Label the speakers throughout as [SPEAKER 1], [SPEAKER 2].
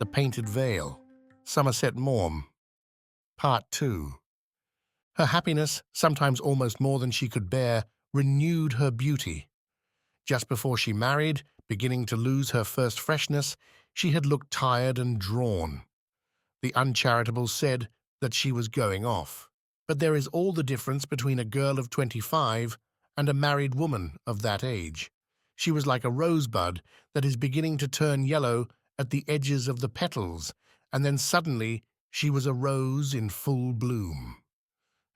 [SPEAKER 1] The Painted Veil, Somerset Maugham, Part 2. Her happiness, sometimes almost more than she could bear, renewed her beauty. Just before she married, beginning to lose her first freshness, she had looked tired and drawn. The uncharitable said that she was going off. But there is all the difference between a girl of 25 and a married woman of that age. She was like a rosebud that is beginning to turn yellow at the edges of the petals, and then suddenly she was a rose in full bloom.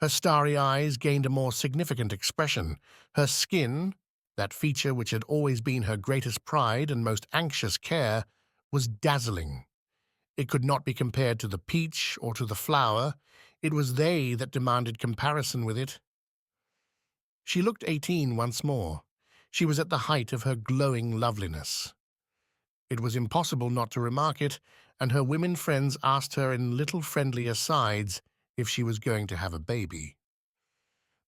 [SPEAKER 1] Her starry eyes gained a more significant expression. Her skin, that feature which had always been her greatest pride and most anxious care, was dazzling. It could not be compared to the peach or to the flower. It was they that demanded comparison with it. She looked 18 once more. She was at the height of her glowing loveliness. It was impossible not to remark it, and her women friends asked her in little friendly asides if she was going to have a baby.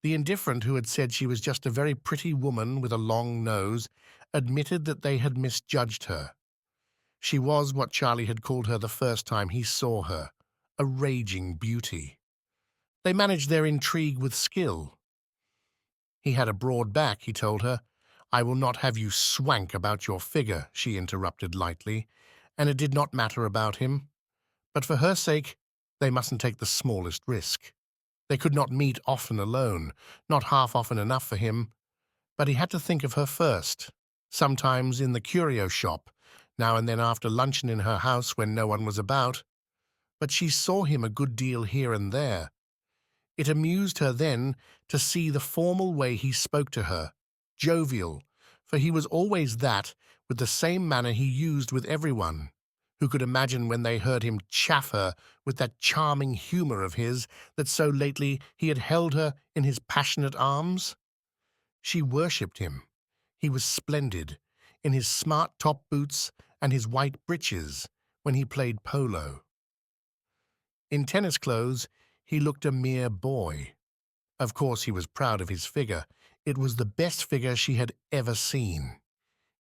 [SPEAKER 1] The indifferent, who had said she was just a very pretty woman with a long nose, admitted that they had misjudged her. She was what Charlie had called her the first time he saw her, a raging beauty. They managed their intrigue with skill. He had a broad back, he told her. I will not have you swank about your figure, she interrupted lightly, and it did not matter about him. But for her sake, they mustn't take the smallest risk. They could not meet often alone, not half often enough for him. But he had to think of her first, sometimes in the curio shop, now and then after luncheon in her house when no one was about. But she saw him a good deal here and there. It amused her then to see the formal way he spoke to her, jovial, for he was always that, with the same manner he used with everyone. Who could imagine when they heard him chaff her with that charming humour of his that so lately he had held her in his passionate arms? She worshipped him. He was splendid, in his smart top boots and his white breeches when he played polo. In tennis clothes, he looked a mere boy. Of course, he was proud of his figure. It was the best figure she had ever seen.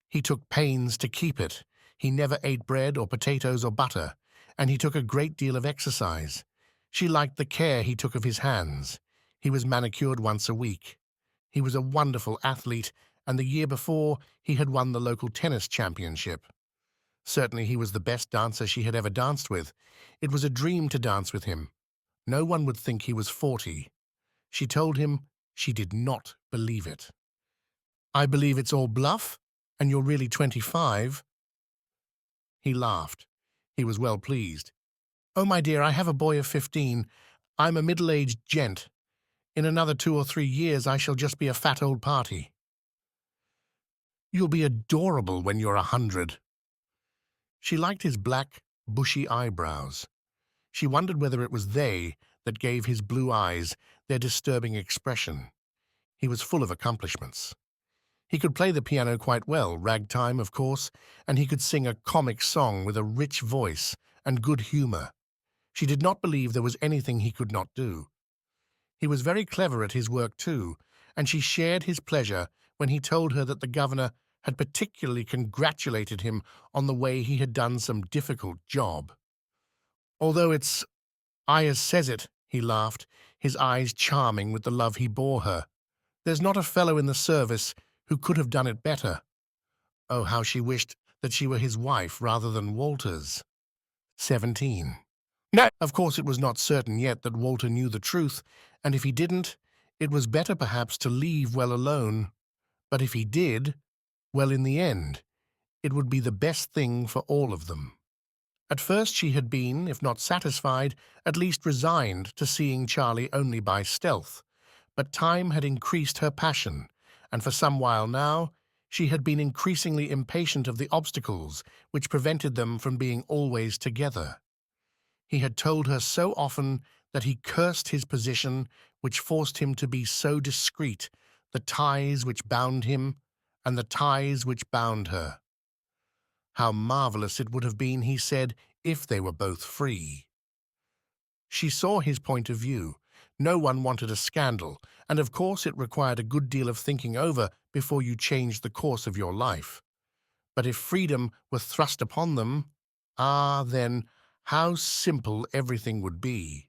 [SPEAKER 1] He took pains to keep it. He never ate bread or potatoes or butter, and he took a great deal of exercise. She liked the care he took of his hands. He was manicured once a week. He was a wonderful athlete, and the year before he had won the local tennis championship. Certainly he was the best dancer she had ever danced with. It was a dream to dance with him. No one would think he was 40. She told him she did not believe it. I believe it's all bluff, and you're really 25. He laughed. He was well pleased. Oh, my dear, I have a boy of 15. I'm a middle-aged gent. In another 2 or 3 years I shall just be a fat old party. You'll be adorable when you're 100. She liked his black, bushy eyebrows. She wondered whether it was they that gave his blue eyes their disturbing expression. He was full of accomplishments. He could play the piano quite well, ragtime, of course, and he could sing a comic song with a rich voice and good humour. She did not believe there was anything he could not do. He was very clever at his work too, and she shared his pleasure when he told her that the governor had particularly congratulated him on the way he had done some difficult job. Although it's I as says it, he laughed, his eyes charming with the love he bore her. There's not a fellow in the service who could have done it better. Oh, how she wished that she were his wife rather than Walter's. 17. No, of course it was not certain yet that Walter knew the truth, and if he didn't, it was better perhaps to leave well alone. But if he did, well, in the end, it would be the best thing for all of them. At first she had been, if not satisfied, at least resigned to seeing Charlie only by stealth, but time had increased her passion, and for some while now she had been increasingly impatient of the obstacles which prevented them from being always together. He had told her so often that he cursed his position, which forced him to be so discreet, the ties which bound him and the ties which bound her. How marvellous it would have been, he said, if they were both free. She saw his point of view. No one wanted a scandal, and of course it required a good deal of thinking over before you changed the course of your life. But if freedom were thrust upon them, Ah, then, how simple everything would be.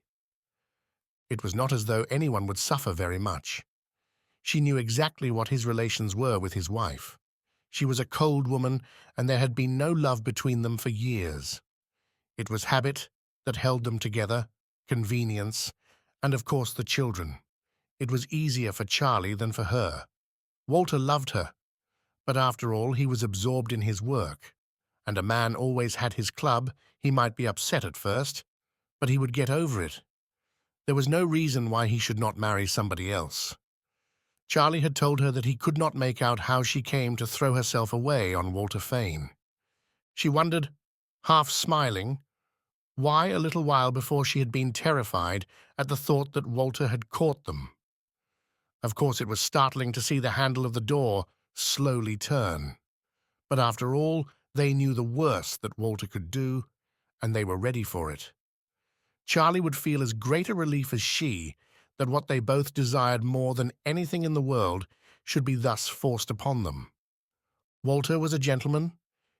[SPEAKER 1] It was not as though anyone would suffer very much. She knew exactly what his relations were with his wife. She was a cold woman, and there had been no love between them for years. It was habit that held them together, convenience, and of course the children. It was easier for Charlie than for her. Walter loved her, but after all he was absorbed in his work. And a man always had his club. He might be upset at first, but he would get over it. There was no reason why he should not marry somebody else. Charlie had told her that he could not make out how she came to throw herself away on Walter Fane. She wondered, half smiling, why a little while before she had been terrified at the thought that Walter had caught them. Of course, it was startling to see the handle of the door slowly turn. But after all, they knew the worst that Walter could do, and they were ready for it. Charlie would feel as great a relief as she that what they both desired more than anything in the world should be thus forced upon them. Walter was a gentleman.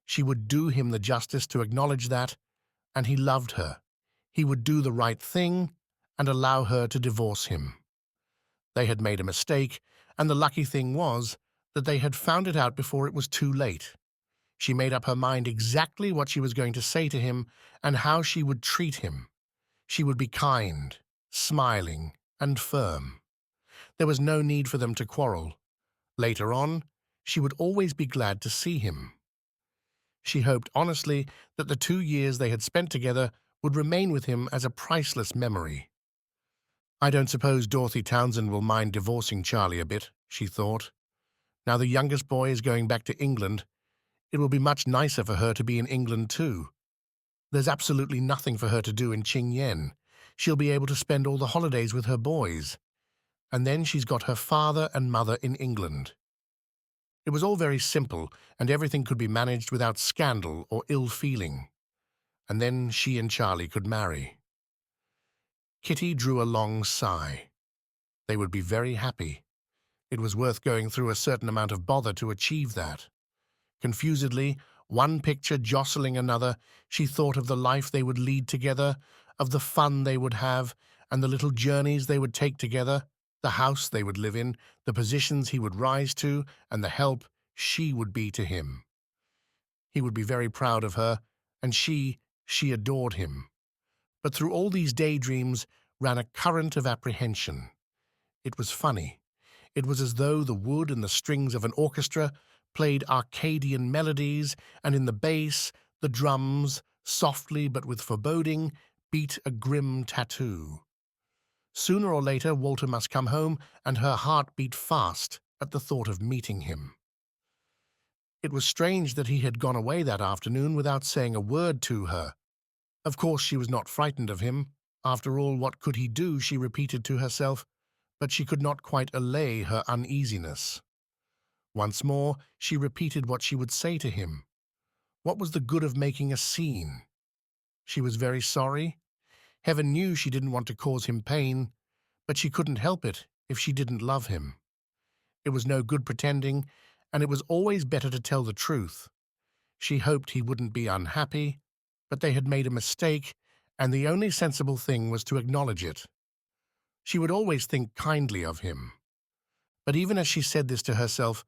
[SPEAKER 1] She would do him the justice to acknowledge that, and he loved her. He would do the right thing and allow her to divorce him. They had made a mistake, and the lucky thing was that they had found it out before it was too late. She made up her mind exactly what she was going to say to him and how she would treat him. She would be kind, smiling, and firm. There was no need for them to quarrel. Later on, she would always be glad to see him. She hoped honestly that the 2 years they had spent together would remain with him as a priceless memory. I don't suppose Dorothy Townsend will mind divorcing Charlie a bit, she thought. Now the youngest boy is going back to England. It will be much nicer for her to be in England too. There's absolutely nothing for her to do in Ching Yen. She'll be able to spend all the holidays with her boys. And then she's got her father and mother in England. It was all very simple, and everything could be managed without scandal or ill feeling. And then she and Charlie could marry. Kitty drew a long sigh. They would be very happy. It was worth going through a certain amount of bother to achieve that. Confusedly, one picture jostling another, she thought of the life they would lead together, of the fun they would have, and the little journeys they would take together, the house they would live in, the positions he would rise to, and the help she would be to him. He would be very proud of her, and she adored him. But through all these daydreams ran a current of apprehension. It was funny. It was as though the wood and the strings of an orchestra played Arcadian melodies, and in the bass, the drums, softly but with foreboding, beat a grim tattoo. Sooner or later, Walter must come home, and her heart beat fast at the thought of meeting him. It was strange that he had gone away that afternoon without saying a word to her. Of course, she was not frightened of him. After all, what could he do, she repeated to herself, but she could not quite allay her uneasiness. Once more, she repeated what she would say to him. What was the good of making a scene? She was very sorry. Heaven knew she didn't want to cause him pain, but she couldn't help it if she didn't love him. It was no good pretending, and it was always better to tell the truth. She hoped he wouldn't be unhappy, but they had made a mistake, and the only sensible thing was to acknowledge it. She would always think kindly of him. But even as she said this to herself,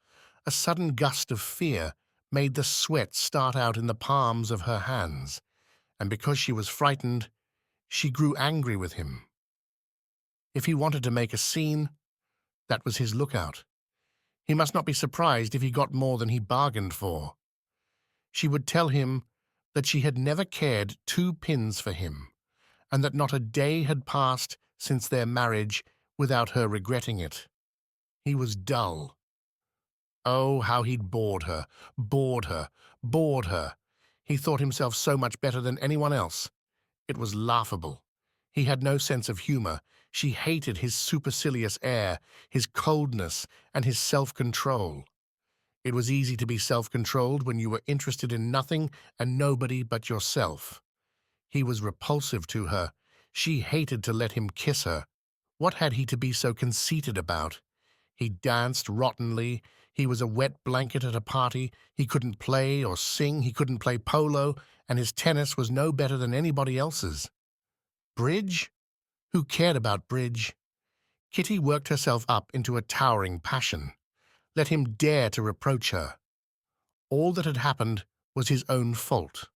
[SPEAKER 1] a sudden gust of fear made the sweat start out in the palms of her hands, and because she was frightened, she grew angry with him. If he wanted to make a scene, that was his lookout. He must not be surprised if he got more than he bargained for. She would tell him that she had never cared 2 pins for him, and that not a day had passed since their marriage without her regretting it. He was dull. Oh, how he'd bored her, bored her, bored her. He thought himself so much better than anyone else. It was laughable. He had no sense of humor. She hated his supercilious air, his coldness, and his self-control. It was easy to be self-controlled when you were interested in nothing and nobody but yourself. He was repulsive to her. She hated to let him kiss her. What had he to be so conceited about? He danced rottenly. He was a wet blanket at a party. He couldn't play or sing. He couldn't play polo, and his tennis was no better than anybody else's. Bridge? Who cared about bridge? Kitty worked herself up into a towering passion. Let him dare to reproach her. All that had happened was his own fault.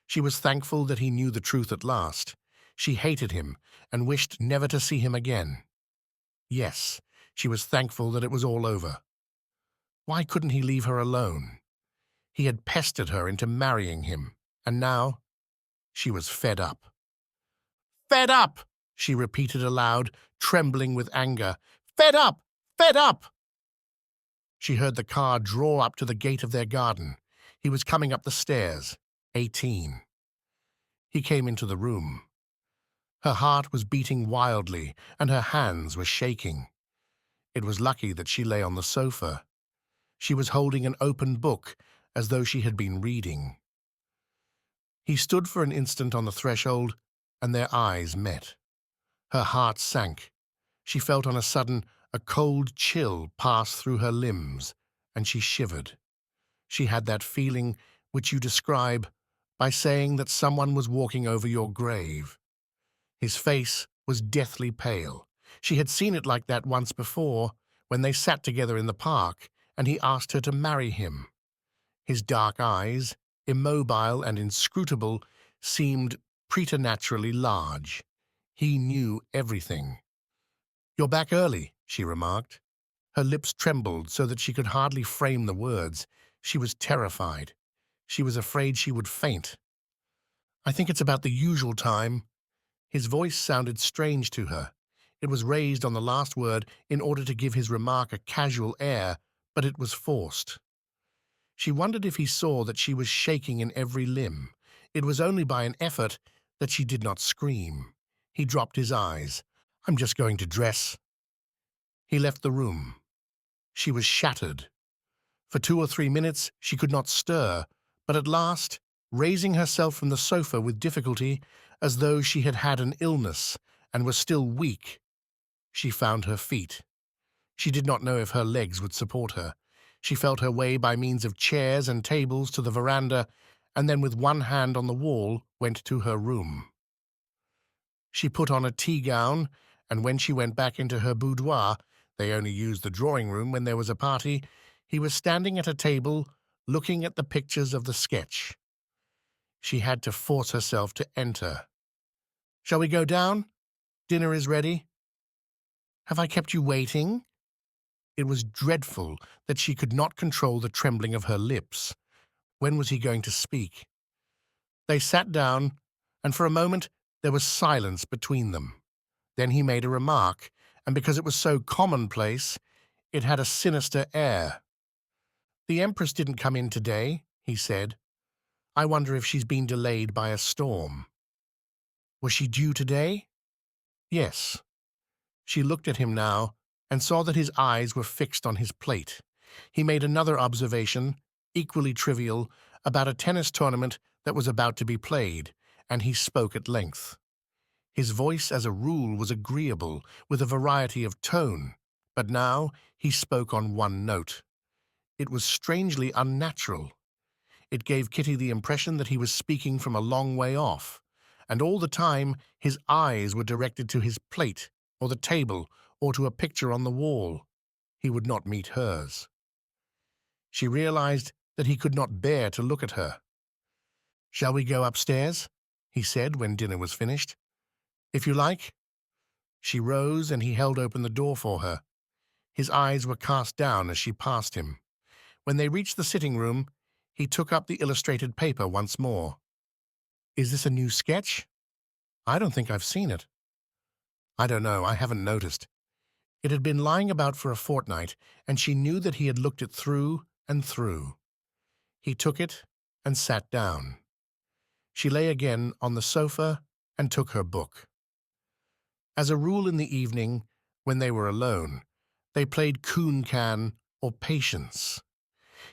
[SPEAKER 1] She was thankful that he knew the truth at last. She hated him and wished never to see him again. Yes, she was thankful that it was all over. Why couldn't he leave her alone? He had pestered her into marrying him, and now she was fed up. Fed up, she repeated aloud, trembling with anger. Fed up! Fed up! She heard the car draw up to the gate of their garden. He was coming up the stairs, 18. He came into the room. Her heart was beating wildly, and her hands were shaking. It was lucky that she lay on the sofa. She was holding an open book, as though she had been reading. He stood for an instant on the threshold, and their eyes met. Her heart sank. She felt on a sudden a cold chill pass through her limbs, and she shivered. She had that feeling which you describe by saying that someone was walking over your grave. His face was deathly pale. She had seen it like that once before, when they sat together in the park, and he asked her to marry him. His dark eyes, immobile and inscrutable, seemed preternaturally large. He knew everything. "You're back early," she remarked. Her lips trembled so that she could hardly frame the words. She was terrified. She was afraid she would faint. "I think it's about the usual time." His voice sounded strange to her. It was raised on the last word in order to give his remark a casual air, but it was forced. She wondered if he saw that she was shaking in every limb. It was only by an effort that she did not scream. He dropped his eyes. "I'm just going to dress." He left the room. She was shattered. For 2 or 3 minutes she could not stir, but at last, raising herself from the sofa with difficulty, as though she had had an illness and was still weak, she found her feet. She did not know if her legs would support her. She felt her way by means of chairs and tables to the veranda, and then with one hand on the wall went to her room. She put on a tea gown, and when she went back into her boudoir, they only used the drawing room when there was a party, he was standing at a table looking at the pictures of the sketch. She had to force herself to enter. "Shall we go down? Dinner is ready." "Have I kept you waiting?" It was dreadful that she could not control the trembling of her lips. When was he going to speak? They sat down, and for a moment there was silence between them. Then he made a remark, and because it was so commonplace, it had a sinister air. "The Empress didn't come in today," he said. "I wonder if she's been delayed by a storm." "Was she due today?" "Yes." She looked at him now and saw that his eyes were fixed on his plate. He made another observation, equally trivial, about a tennis tournament that was about to be played, and he spoke at length. His voice, as a rule, was agreeable, with a variety of tone, but now he spoke on one note. It was strangely unnatural. It gave Kitty the impression that he was speaking from a long way off, and all the time his eyes were directed to his plate, or the table, or to a picture on the wall. He would not meet hers. She realized that he could not bear to look at her. "Shall we go upstairs?" he said when dinner was finished. "If you like." She rose, and he held open the door for her. His eyes were cast down as she passed him. When they reached the sitting room, he took up the illustrated paper once more. "Is this a new sketch?" "I don't think I've seen it." "I don't know. I haven't noticed." It had been lying about for a fortnight, and she knew that he had looked it through and through. He took it and sat down. She lay again on the sofa and took her book. As a rule in the evening, when they were alone, they played coon-can or patience.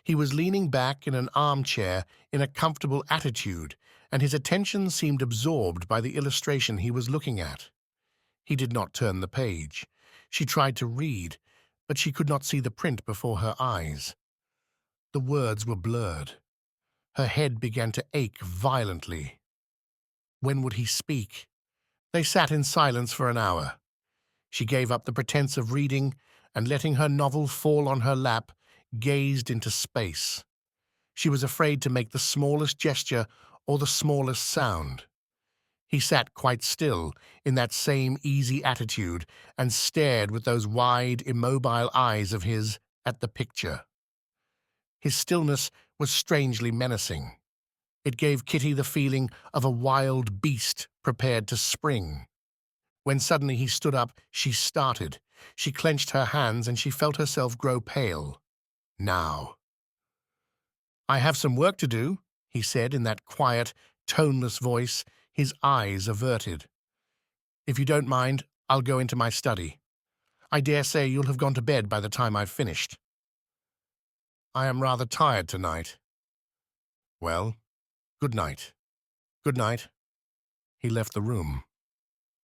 [SPEAKER 1] He was leaning back in an armchair in a comfortable attitude, and his attention seemed absorbed by the illustration he was looking at. He did not turn the page. She tried to read, but she could not see the print before her eyes. The words were blurred. Her head began to ache violently. When would he speak? They sat in silence for an hour. She gave up the pretense of reading and, letting her novel fall on her lap, gazed into space. She was afraid to make the smallest gesture or the smallest sound. He sat quite still, in that same easy attitude, and stared with those wide, immobile eyes of his at the picture. His stillness was strangely menacing. It gave Kitty the feeling of a wild beast prepared to spring. When suddenly he stood up, she started. She clenched her hands and she felt herself grow pale. Now. "I have some work to do," he said in that quiet, toneless voice, his eyes averted. "If you don't mind, I'll go into my study. I dare say you'll have gone to bed by the time I've finished." "I am rather tired tonight." "Well, good night." "Good night." He left the room.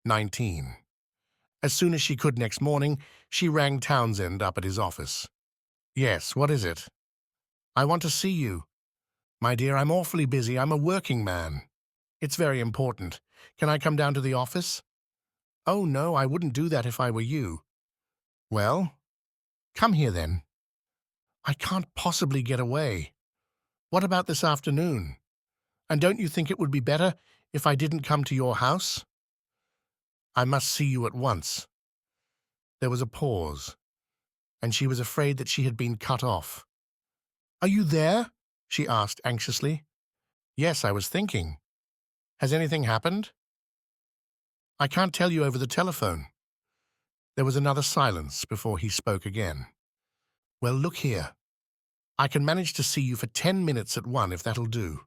[SPEAKER 1] 19. As soon as she could next morning, she rang Townsend up at his office. "Yes, what is it?" "I want to see you." "My dear, I'm awfully busy. I'm a working man." "It's very important. Can I come down to the office?" "Oh, no, I wouldn't do that if I were you." "Well, come here then." "I can't possibly get away." "What about this afternoon? And don't you think it would be better if I didn't come to your house?" "I must see you at once." There was a pause, and she was afraid that she had been cut off. "Are you there?" she asked anxiously. "Yes, I was thinking. Has anything happened?" "I can't tell you over the telephone." There was another silence before he spoke again. "Well, look here. I can manage to see you for 10 minutes at 1, if that'll do.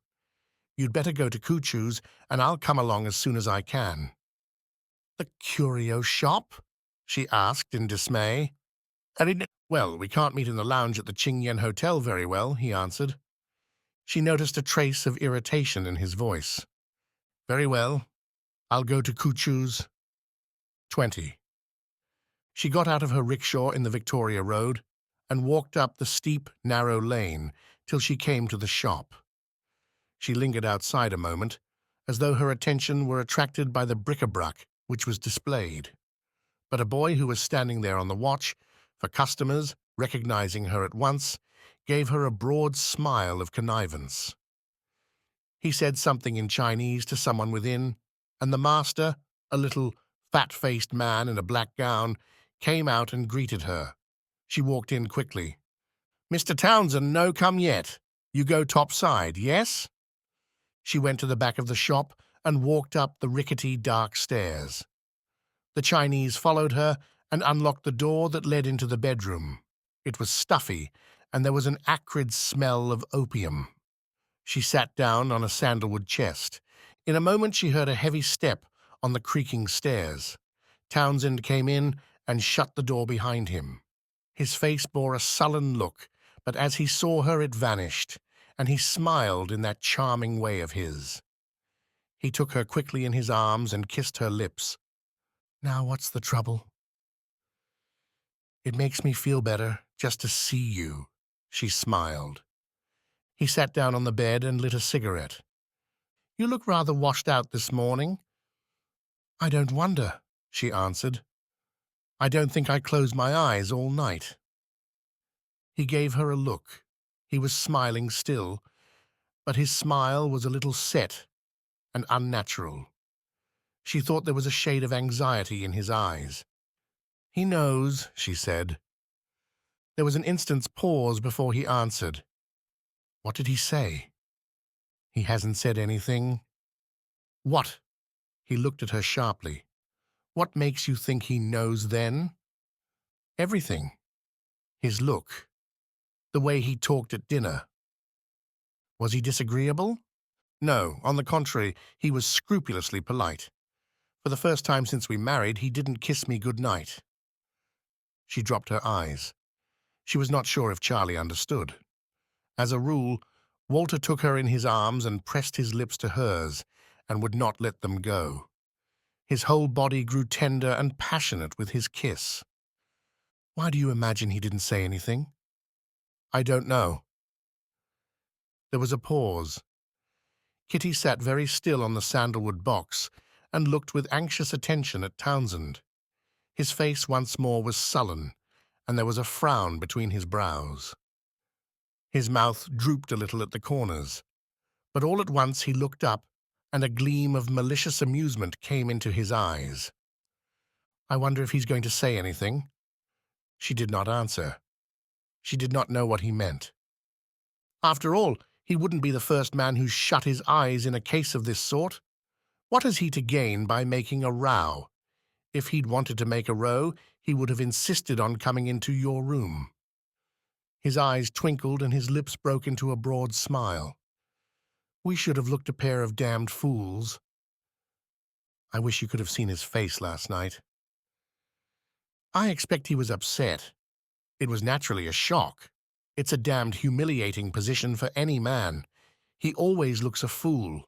[SPEAKER 1] You'd better go to Kuchu's, and I'll come along as soon as I can." "The curio shop?" she asked in dismay. "Well, we can't meet in the lounge at the Ching Yen Hotel very well," he answered. She noticed a trace of irritation in his voice. "Very well. I'll go to Kuchu's." 20. She got out of her rickshaw in the Victoria Road and walked up the steep, narrow lane till she came to the shop. She lingered outside a moment, as though her attention were attracted by the bric-a-brac which was displayed. But a boy who was standing there on the watch for customers, recognizing her at once, gave her a broad smile of connivance. He said something in Chinese to someone within, and the master, a little, fat-faced man in a black gown, came out and greeted her. She walked in quickly. "Mr. Townsend no come yet. You go top side, yes?" She went to the back of the shop and walked up the rickety, dark stairs. The Chinese followed her and unlocked the door that led into the bedroom. It was stuffy, and there was an acrid smell of opium. She sat down on a sandalwood chest. In a moment she heard a heavy step on the creaking stairs. Townsend came in and shut the door behind him. His face bore a sullen look, but as he saw her it vanished, and he smiled in that charming way of his. He took her quickly in his arms and kissed her lips. "Now what's the trouble?" "It makes me feel better just to see you," she smiled. He sat down on the bed and lit a cigarette. "You look rather washed out this morning." "I don't wonder," she answered. "I don't think I closed my eyes all night." He gave her a look. He was smiling still, but his smile was a little set and unnatural. She thought there was a shade of anxiety in his eyes. "He knows," she said. There was an instant's pause before he answered. "What did he say?" "He hasn't said anything." "What?" He looked at her sharply. "What makes you think he knows then?" "Everything. His look. The way he talked at dinner." "Was he disagreeable?" "No, on the contrary, he was scrupulously polite. For the first time since we married, he didn't kiss me good night." She dropped her eyes. She was not sure if Charlie understood. As a rule, Walter took her in his arms and pressed his lips to hers and would not let them go. His whole body grew tender and passionate with his kiss. Why do you imagine he didn't say anything? I don't know. There was a pause. Kitty sat very still on the sandalwood box and looked with anxious attention at Townsend. His face once more was sullen, and there was a frown between his brows. His mouth drooped a little at the corners, but all at once he looked up, and a gleam of malicious amusement came into his eyes. I wonder if he's going to say anything. She did not answer. She did not know what he meant. After all, he wouldn't be the first man who's shut his eyes in a case of this sort. What has he to gain by making a row? If he'd wanted to make a row, he would have insisted on coming into your room. His eyes twinkled and his lips broke into a broad smile. We should have looked a pair of damned fools. I wish you could have seen his face last night. I expect he was upset. It was naturally a shock. It's a damned humiliating position for any man. He always looks a fool.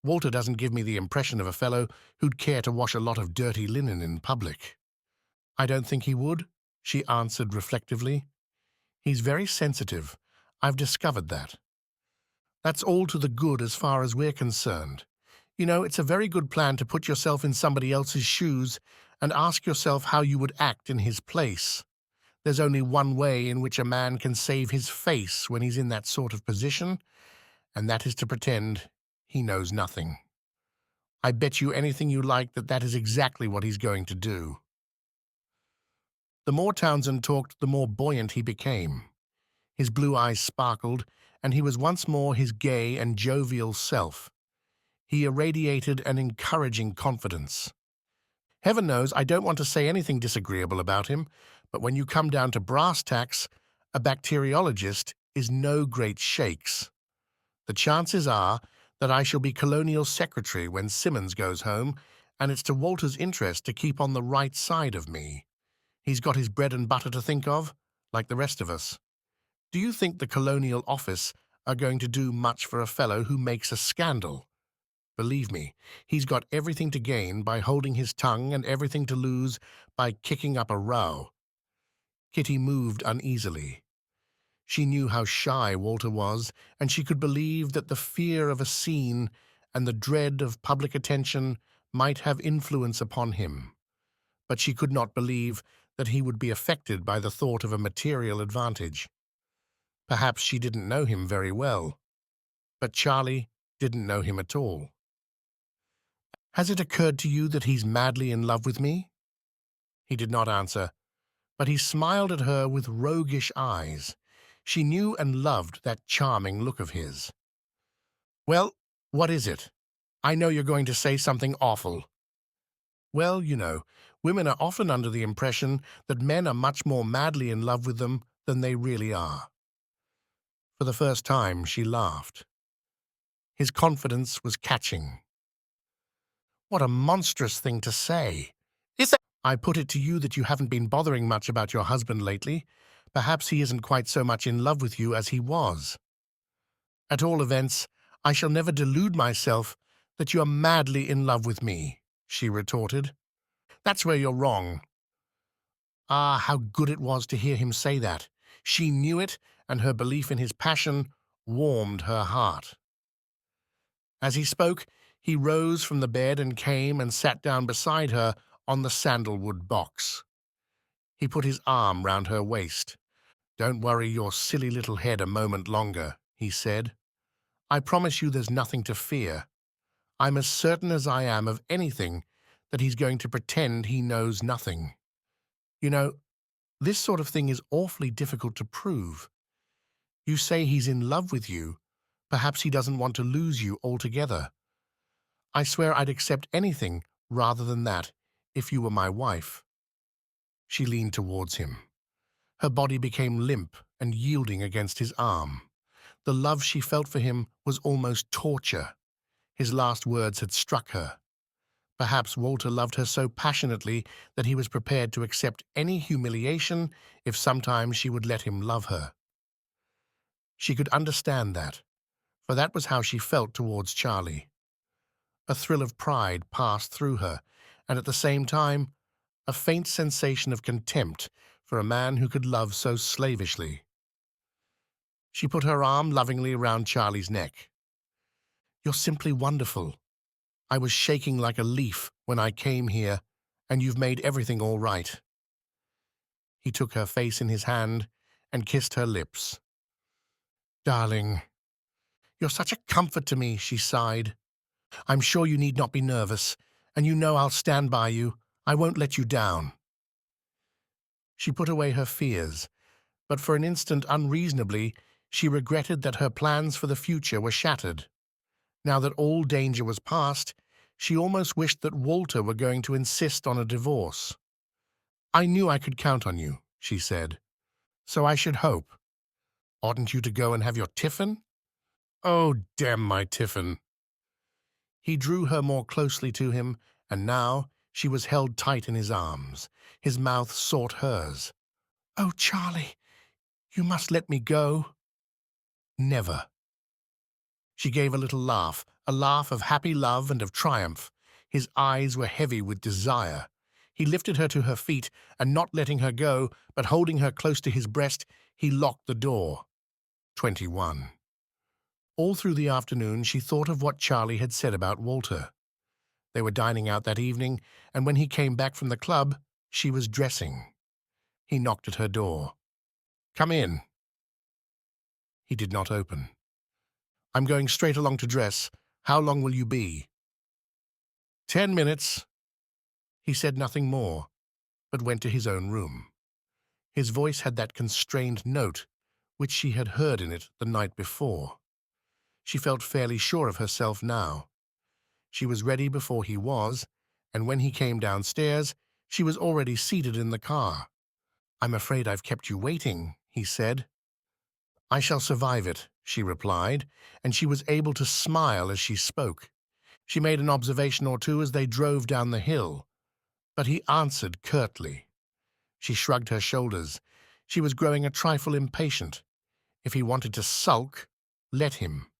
[SPEAKER 1] Walter doesn't give me the impression of a fellow who'd care to wash a lot of dirty linen in public. I don't think he would, she answered reflectively. He's very sensitive. I've discovered that. That's all to the good as far as we're concerned. You know, it's a very good plan to put yourself in somebody else's shoes and ask yourself how you would act in his place. There's only one way in which a man can save his face when he's in that sort of position, and that is to pretend he knows nothing. I bet you anything you like that that is exactly what he's going to do. The more Townsend talked, the more buoyant he became. His blue eyes sparkled, and he was once more his gay and jovial self. He irradiated an encouraging confidence. Heaven knows I don't want to say anything disagreeable about him, but when you come down to brass tacks, a bacteriologist is no great shakes. The chances are that I shall be colonial secretary when Simmons goes home, and it's to Walter's interest to keep on the right side of me. He's got his bread and butter to think of, like the rest of us. Do you think the Colonial Office are going to do much for a fellow who makes a scandal? Believe me, he's got everything to gain by holding his tongue and everything to lose by kicking up a row. Kitty moved uneasily. She knew how shy Walter was, and she could believe that the fear of a scene and the dread of public attention might have influence upon him. But she could not believe that he would be affected by the thought of a material advantage. Perhaps she didn't know him very well, but Charlie didn't know him at all. Has it occurred to you that he's madly in love with me? He did not answer, but he smiled at her with roguish eyes. She knew and loved that charming look of his. Well, what is it? I know you're going to say something awful. Well, you know, women are often under the impression that men are much more madly in love with them than they really are. For the first time, she laughed. His confidence was catching. What a monstrous thing to say. I put it to you that you haven't been bothering much about your husband lately. Perhaps he isn't quite so much in love with you as he was. At all events, I shall never delude myself that you are madly in love with me, she retorted. That's where you're wrong. Ah, how good it was to hear him say that. She knew it, and her belief in his passion warmed her heart. As he spoke, he rose from the bed and came and sat down beside her on the sandalwood box. He put his arm round her waist. Don't worry your silly little head a moment longer, he said. I promise you there's nothing to fear. I'm as certain as I am of anything that he's going to pretend he knows nothing. You know, this sort of thing is awfully difficult to prove. You say he's in love with you. Perhaps he doesn't want to lose you altogether. I swear I'd accept anything rather than that if you were my wife. She leaned towards him. Her body became limp and yielding against his arm. The love she felt for him was almost torture. His last words had struck her. Perhaps Walter loved her so passionately that he was prepared to accept any humiliation if sometimes she would let him love her. She could understand that, for that was how she felt towards Charlie. A thrill of pride passed through her, and at the same time, a faint sensation of contempt for a man who could love so slavishly. She put her arm lovingly around Charlie's neck. "You're simply wonderful. I was shaking like a leaf when I came here, and you've made everything all right." He took her face in his hand and kissed her lips. "Darling, you're such a comfort to me," she sighed. "I'm sure you need not be nervous, and you know I'll stand by you. I won't let you down." She put away her fears, but for an instant unreasonably, she regretted that her plans for the future were shattered. Now that all danger was past, she almost wished that Walter were going to insist on a divorce. "I knew I could count on you," she said, "so I should hope. Oughtn't you to go and have your tiffin?" "Oh, damn my tiffin." He drew her more closely to him, and now she was held tight in his arms. His mouth sought hers. "Oh, Charlie, you must let me go." "Never." She gave a little laugh, a laugh of happy love and of triumph. His eyes were heavy with desire. He lifted her to her feet, and not letting her go, but holding her close to his breast, he locked the door. 21. All through the afternoon she thought of what Charlie had said about Walter. They were dining out that evening, and when he came back from the club, she was dressing. He knocked at her door. "Come in." He did not open. "I'm going straight along to dress. How long will you be?" 10 minutes." He said nothing more, but went to his own room. His voice had that constrained note which she had heard in it the night before. She felt fairly sure of herself now. She was ready before he was, and when he came downstairs, she was already seated in the car. "I'm afraid I've kept you waiting," he said. "I shall survive it," she replied, and she was able to smile as she spoke. She made an observation or two as they drove down the hill, but he answered curtly. She shrugged her shoulders. She was growing a trifle impatient. If he wanted to sulk, let him.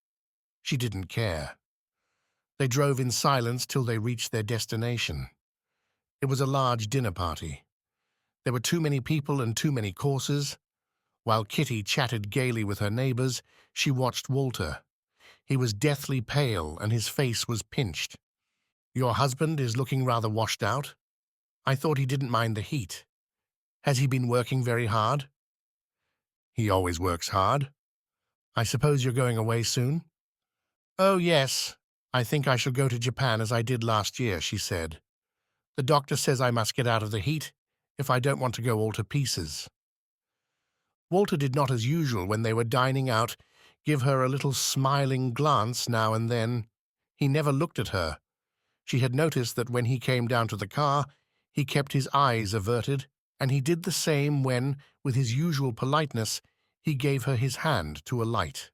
[SPEAKER 1] She didn't care. They drove in silence till they reached their destination. It was a large dinner party. There were too many people and too many courses. While Kitty chatted gaily with her neighbours, she watched Walter. He was deathly pale and his face was pinched. "Your husband is looking rather washed out. I thought he didn't mind the heat. Has he been working very hard?" "He always works hard." "I suppose you're going away soon?" "Oh, yes. I think I shall go to Japan as I did last year," she said. "The doctor says I must get out of the heat if I don't want to go all to pieces." Walter did not, as usual when they were dining out, give her a little smiling glance now and then. He never looked at her. She had noticed that when he came down to the car, he kept his eyes averted, and he did the same when, with his usual politeness, he gave her his hand to alight.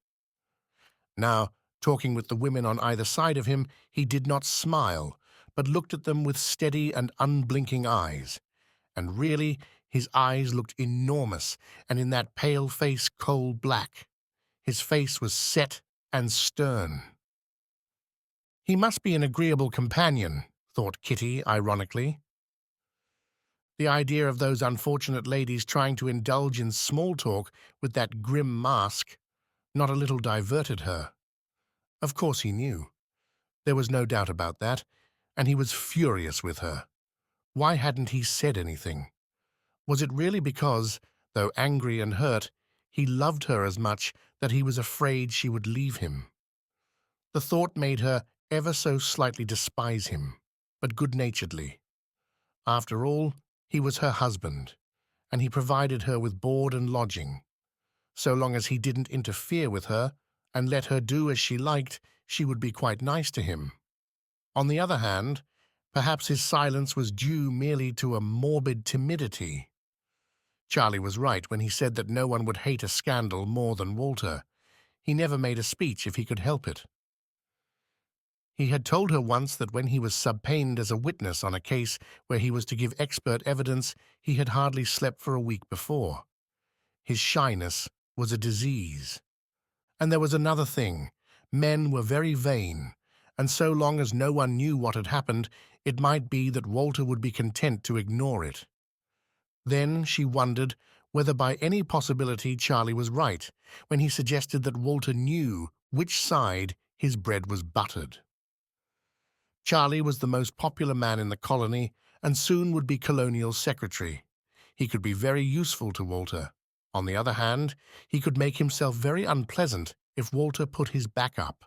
[SPEAKER 1] Now, talking with the women on either side of him, he did not smile, but looked at them with steady and unblinking eyes. And really, his eyes looked enormous, and in that pale face coal-black. His face was set and stern. "He must be an agreeable companion," thought Kitty ironically. The idea of those unfortunate ladies trying to indulge in small talk with that grim mask not a little diverted her. Of course he knew. There was no doubt about that, and he was furious with her. Why hadn't he said anything? Was it really because, though angry and hurt, he loved her as much that he was afraid she would leave him? The thought made her ever so slightly despise him, but good-naturedly. After all, he was her husband, and he provided her with board and lodging. So long as he didn't interfere with her and let her do as she liked, she would be quite nice to him. On the other hand, perhaps his silence was due merely to a morbid timidity. Charlie was right when he said that no one would hate a scandal more than Walter. He never made a speech if he could help it. He had told her once that when he was subpoenaed as a witness on a case where he was to give expert evidence, he had hardly slept for a week before. His shyness was a disease. And there was another thing. Men were very vain, and so long as no one knew what had happened, it might be that Walter would be content to ignore it. Then she wondered whether by any possibility Charlie was right when he suggested that Walter knew which side his bread was buttered. Charlie was the most popular man in the colony and soon would be colonial secretary. He could be very useful to Walter. On the other hand, he could make himself very unpleasant if Walter put his back up.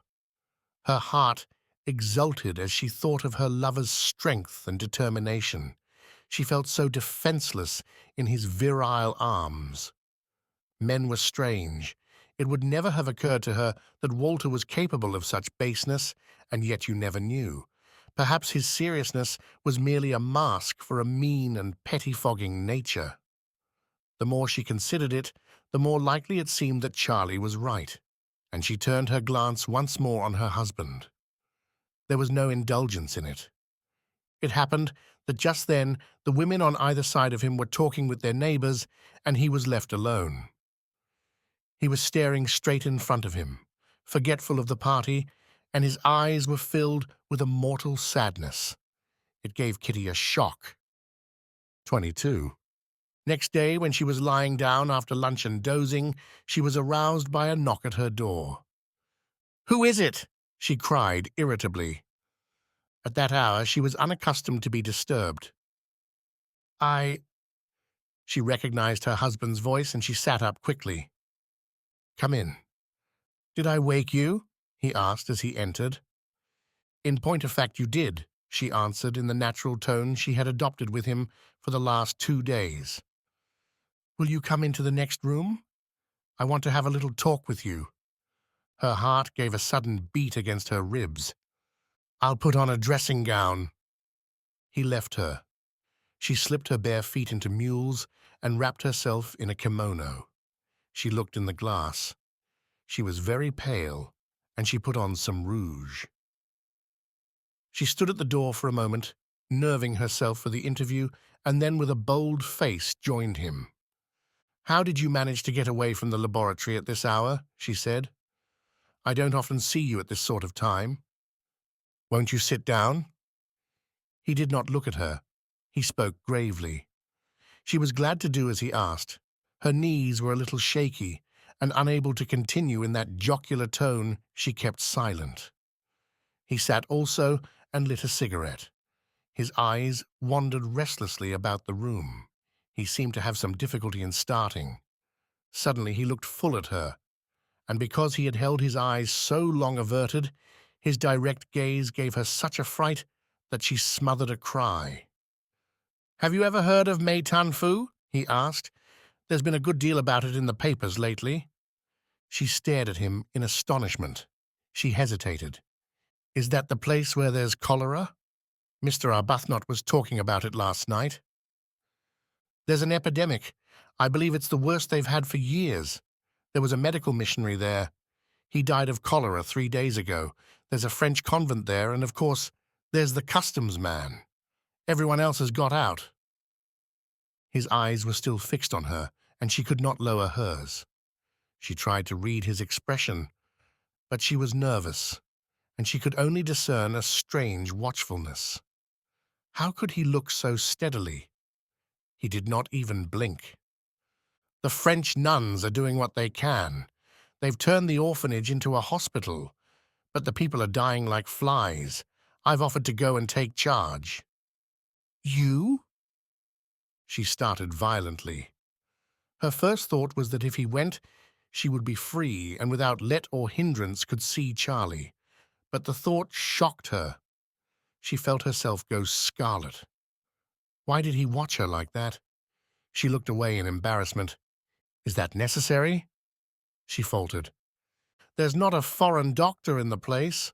[SPEAKER 1] Her heart exulted as she thought of her lover's strength and determination. She felt so defenseless in his virile arms. Men were strange. It would never have occurred to her that Walter was capable of such baseness, and yet you never knew. Perhaps his seriousness was merely a mask for a mean and pettifogging nature. The more she considered it, the more likely it seemed that Charlie was right, and she turned her glance once more on her husband. There was no indulgence in it. It happened that just then the women on either side of him were talking with their neighbors, and he was left alone. He was staring straight in front of him, forgetful of the party, and his eyes were filled with a mortal sadness. It gave Kitty a shock. 22. Next day, when she was lying down after lunch and dozing, she was aroused by a knock at her door. "Who is it?" she cried irritably. At that hour, she was unaccustomed to be disturbed. She recognized her husband's voice, and she sat up quickly. "Come in." "Did I wake you?" he asked as he entered. "In point of fact, you did," she answered in the natural tone she had adopted with him for the last 2 days. "Will you come into the next room? I want to have a little talk with you." Her heart gave a sudden beat against her ribs. "I'll put on a dressing gown." He left her. She slipped her bare feet into mules and wrapped herself in a kimono. She looked in the glass. She was very pale, and she put on some rouge. She stood at the door for a moment, nerving herself for the interview, and then with a bold face joined him. "How did you manage to get away from the laboratory at this hour?" she said. "I don't often see you at this sort of time. Won't you sit down?" He did not look at her. He spoke gravely. She was glad to do as he asked. Her knees were a little shaky, and unable to continue in that jocular tone, she kept silent. He sat also and lit a cigarette. His eyes wandered restlessly about the room. He seemed to have some difficulty in starting. Suddenly he looked full at her, and because he had held his eyes so long averted, his direct gaze gave her such a fright that she smothered a cry. "Have you ever heard of Mai Tan Fu?" he asked. "There's been a good deal about it in the papers lately." She stared at him in astonishment. She hesitated. "Is that the place where there's cholera? Mr. Arbuthnot was talking about it last night." "There's an epidemic. I believe it's the worst they've had for years. There was a medical missionary there. He died of cholera 3 days ago. There's a French convent there, and of course, there's the customs man. Everyone else has got out." His eyes were still fixed on her, and she could not lower hers. She tried to read his expression, but she was nervous, and she could only discern a strange watchfulness. How could he look so steadily? He did not even blink. "The French nuns are doing what they can. They've turned the orphanage into a hospital, but the people are dying like flies. I've offered to go and take charge." "You?" She started violently. Her first thought was that if he went, she would be free and without let or hindrance could see Charlie. But the thought shocked her. She felt herself go scarlet. Why did he watch her like that? She looked away in embarrassment. "Is that necessary?" she faltered. "There's not a foreign doctor in the place."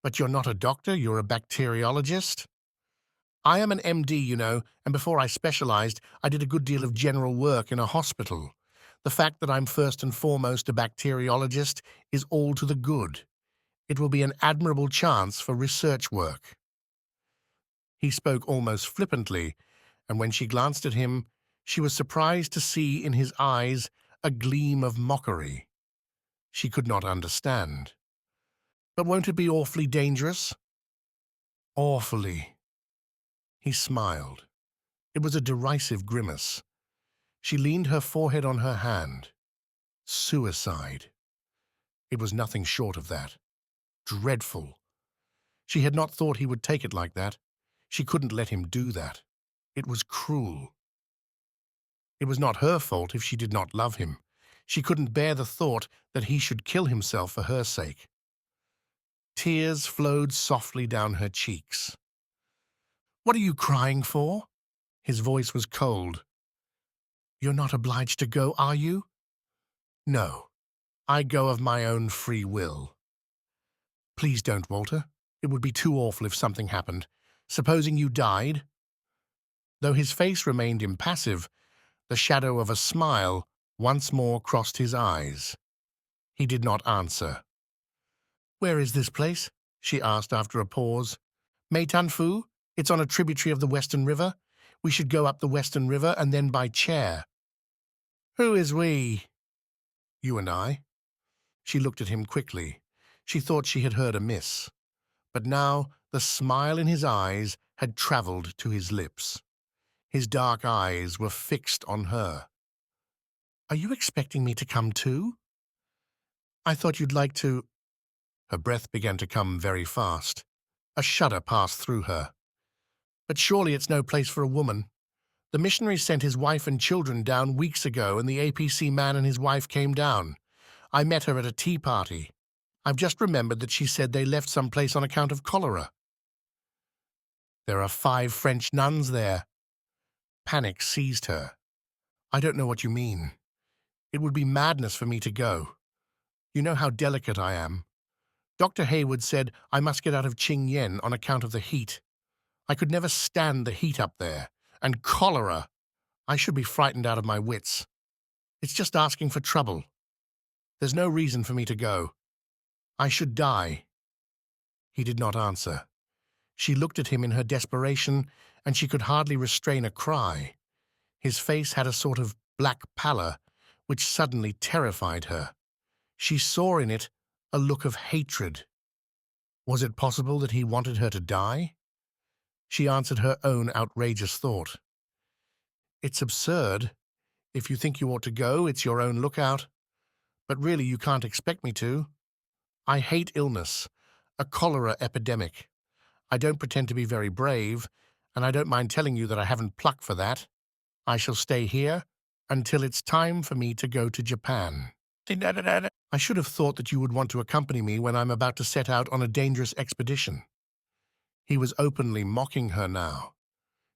[SPEAKER 1] "But you're not a doctor, you're a bacteriologist." "I am an MD, you know, and before I specialized, I did a good deal of general work in a hospital. The fact that I'm first and foremost a bacteriologist is all to the good. It will be an admirable chance for research work." He spoke almost flippantly, and when she glanced at him, she was surprised to see in his eyes a gleam of mockery. She could not understand. "But won't it be awfully dangerous?" "Awfully." He smiled. It was a derisive grimace. She leaned her forehead on her hand. Suicide. It was nothing short of that. Dreadful. She had not thought he would take it like that. She couldn't let him do that. It was cruel. It was not her fault if she did not love him. She couldn't bear the thought that he should kill himself for her sake. Tears flowed softly down her cheeks. "What are you crying for?" His voice was cold. "You're not obliged to go, are you?" "No. I go of my own free will." "Please don't, Walter. It would be too awful if something happened. Supposing you died?" Though his face remained impassive, the shadow of a smile once more crossed his eyes. He did not answer. "Where is this place?" she asked after a pause. "Meitanfu? It's on a tributary of the Western River. We should go up the Western River and then by chair." "Who is we?" "You and I." She looked at him quickly. She thought she had heard amiss. But now the smile in his eyes had travelled to his lips. His dark eyes were fixed on her. "Are you expecting me to come too?" "I thought you'd like to—" Her breath began to come very fast. A shudder passed through her. "But surely it's no place for a woman. The missionary sent his wife and children down weeks ago, and the APC man and his wife came down. I met her at a tea party. I've just remembered that she said they left some place on account of cholera." "There are 5 French nuns there." Panic seized her. "I don't know what you mean. It would be madness for me to go. You know how delicate I am. Dr. Hayward said I must get out of Ching Yen on account of the heat. I could never stand the heat up there. And cholera! I should be frightened out of my wits. It's just asking for trouble. There's no reason for me to go. I should die." He did not answer. She looked at him in her desperation, and she could hardly restrain a cry. His face had a sort of black pallor, which suddenly terrified her. She saw in it a look of hatred. Was it possible that he wanted her to die? She answered her own outrageous thought. "It's absurd. If you think you ought to go, it's your own lookout. But really you can't expect me to. I hate illness, a cholera epidemic. I don't pretend to be very brave, and I don't mind telling you that I haven't pluck for that. I shall stay here until it's time for me to go to Japan. I should have thought that you would want to accompany me when I'm about to set out on a dangerous expedition." He was openly mocking her now.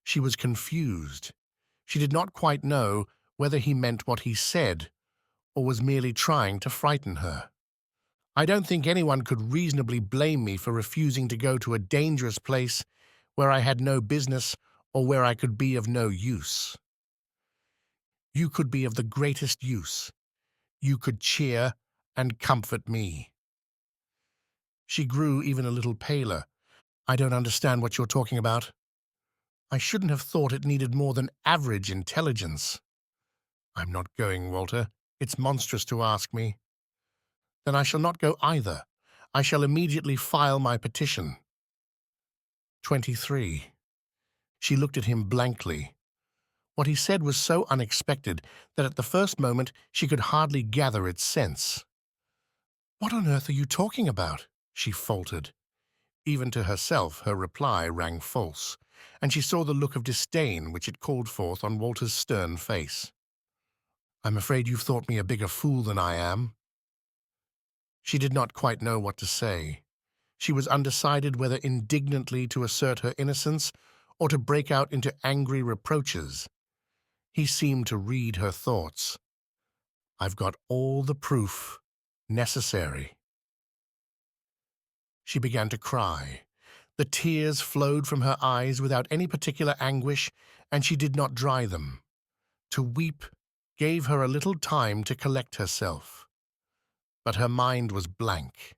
[SPEAKER 1] She was confused. She did not quite know whether he meant what he said or was merely trying to frighten her. "I don't think anyone could reasonably blame me for refusing to go to a dangerous place where I had no business or where I could be of no use." "You could be of the greatest use. You could cheer and comfort me." She grew even a little paler. "I don't understand what you're talking about. I shouldn't have thought it needed more than average intelligence." "I'm not going, Walter. It's monstrous to ask me." "Then I shall not go either. I shall immediately file my petition." 23. She looked at him blankly. What he said was so unexpected that at the first moment she could hardly gather its sense. "What on earth are you talking about?" she faltered. Even to herself her reply rang false, and she saw the look of disdain which it called forth on Walter's stern face. "I'm afraid you've thought me a bigger fool than I am." She did not quite know what to say. She was undecided whether indignantly to assert her innocence or to break out into angry reproaches. He seemed to read her thoughts. "I've got all the proof necessary." She began to cry. The tears flowed from her eyes without any particular anguish, and she did not dry them. To weep gave her a little time to collect herself. But her mind was blank.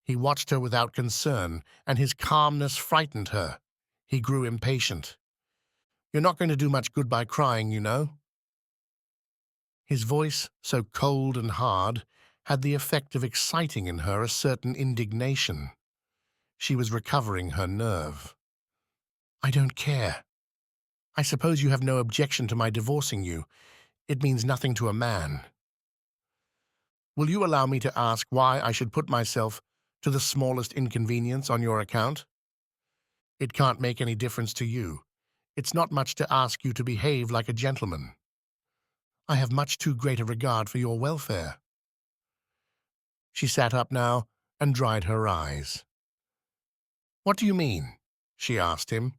[SPEAKER 1] He watched her without concern, and his calmness frightened her. He grew impatient. "You're not going to do much good by crying, you know." His voice, so cold and hard, had the effect of exciting in her a certain indignation. She was recovering her nerve. "I don't care." I suppose you have no objection to my divorcing you. It means nothing to a man. Will you allow me to ask why I should put myself to the smallest inconvenience on your account? It can't make any difference to you. It's not much to ask you to behave like a gentleman. I have much too great a regard for your welfare. She sat up now and dried her eyes. What do you mean? She asked him.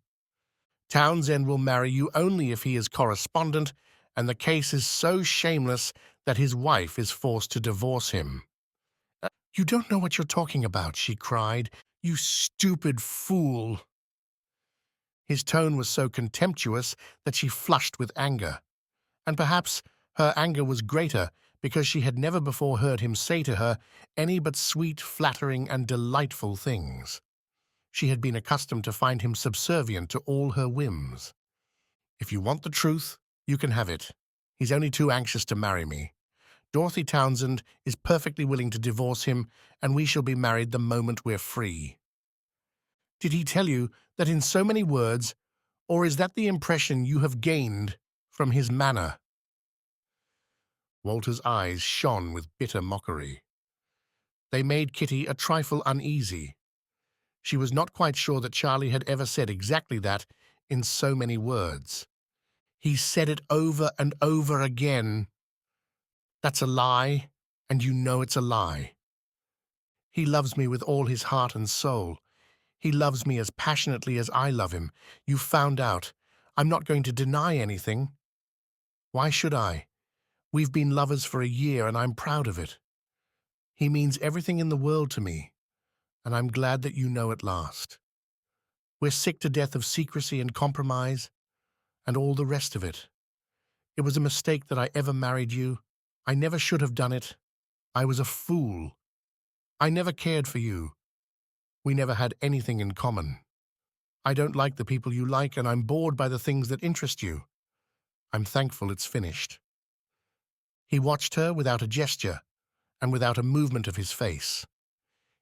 [SPEAKER 1] Townsend will marry you only if he is correspondent, and the case is so shameless that his wife is forced to divorce him. You don't know what you're talking about, she cried. You stupid fool. His tone was so contemptuous that she flushed with anger. And perhaps her anger was greater because she had never before heard him say to her any but sweet, flattering, and delightful things. She had been accustomed to find him subservient to all her whims. If you want the truth, you can have it. He's only too anxious to marry me. Dorothy Townsend is perfectly willing to divorce him, and we shall be married the moment we're free. Did he tell you that in so many words, or is that the impression you have gained from his manner? Walter's eyes shone with bitter mockery. They made Kitty a trifle uneasy. She was not quite sure that Charlie had ever said exactly that in so many words. He said it over and over again. That's a lie, and you know it's a lie. He loves me with all his heart and soul. He loves me as passionately as I love him. You found out. I'm not going to deny anything. Why should I? We've been lovers for a year, and I'm proud of it. He means everything in the world to me, and I'm glad that you know at last. We're sick to death of secrecy and compromise, and all the rest of it. It was a mistake that I ever married you. I never should have done it. I was a fool. I never cared for you. We never had anything in common. I don't like the people you like, and I'm bored by the things that interest you. I'm thankful it's finished. He watched her without a gesture and without a movement of his face.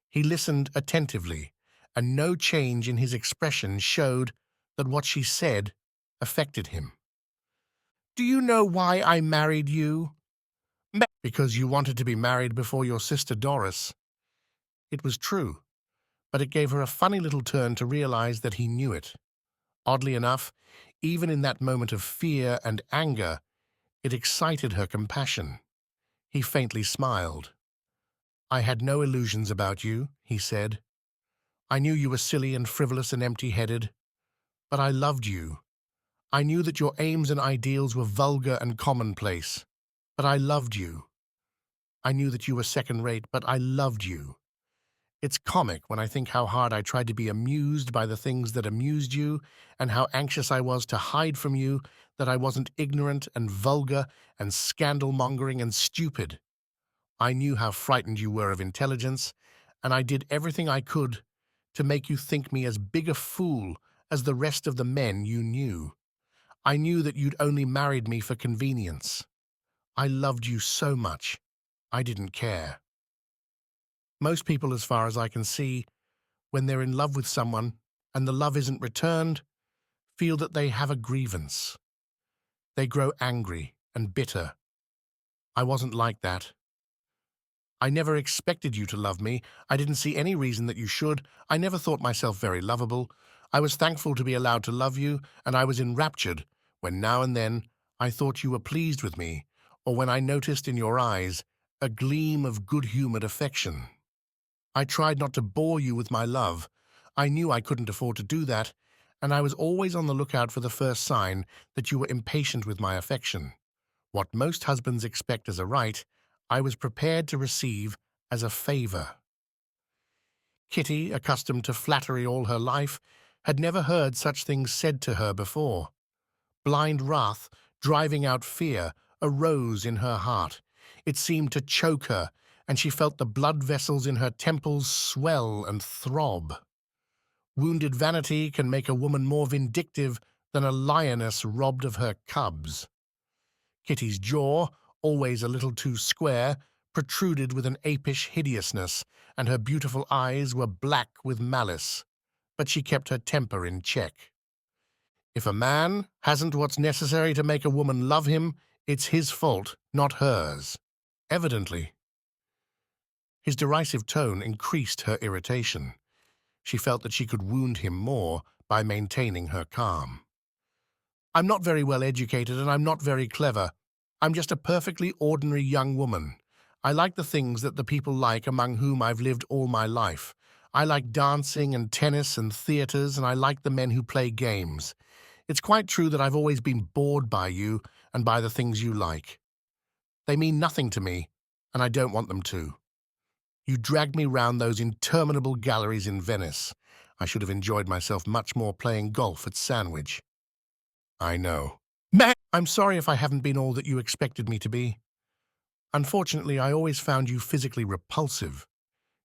[SPEAKER 1] He listened attentively, and no change in his expression showed that what she said affected him. Do you know why I married you? Because you wanted to be married before your sister Doris. It was true, but it gave her a funny little turn to realize that he knew it. Oddly enough, even in that moment of fear and anger, it excited her compassion. He faintly smiled. I had no illusions about you, he said. I knew you were silly and frivolous and empty-headed, but I loved you. I knew that your aims and ideals were vulgar and commonplace, but I loved you. I knew that you were second-rate, but I loved you. It's comic when I think how hard I tried to be amused by the things that amused you, and how anxious I was to hide from you that I wasn't ignorant and vulgar and scandal-mongering and stupid. I knew how frightened you were of intelligence, and I did everything I could to make you think me as big a fool as the rest of the men you knew. I knew that you'd only married me for convenience. I loved you so much, I didn't care. Most people, as far as I can see, when they're in love with someone and the love isn't returned, feel that they have a grievance. They grow angry and bitter. I wasn't like that. I never expected you to love me. I didn't see any reason that you should. I never thought myself very lovable. I was thankful to be allowed to love you, and I was enraptured when now and then I thought you were pleased with me, or when I noticed in your eyes a gleam of good-humored affection. I tried not to bore you with my love. I knew I couldn't afford to do that, and I was always on the lookout for the first sign that you were impatient with my affection. What most husbands expect as a right, I was prepared to receive as a favor. Kitty, accustomed to flattery all her life, had never heard such things said to her before. Blind wrath, driving out fear, arose in her heart. It seemed to choke her, and she felt the blood vessels in her temples swell and throb. Wounded vanity can make a woman more vindictive than a lioness robbed of her cubs. Kitty's jaw, always a little too square, protruded with an apish hideousness, and her beautiful eyes were black with malice, but she kept her temper in check. If a man hasn't what's necessary to make a woman love him, it's his fault, not hers. Evidently. His derisive tone increased her irritation. She felt that she could wound him more by maintaining her calm. I'm not very well educated and I'm not very clever. I'm just a perfectly ordinary young woman. I like the things that the people like among whom I've lived all my life. I like dancing and tennis and theatres, and I like the men who play games. It's quite true that I've always been bored by you and by the things you like. They mean nothing to me, and I don't want them to. You dragged me round those interminable galleries in Venice. I should have enjoyed myself much more playing golf at Sandwich. I know. I'm sorry if I haven't been all that you expected me to be. Unfortunately, I always found you physically repulsive.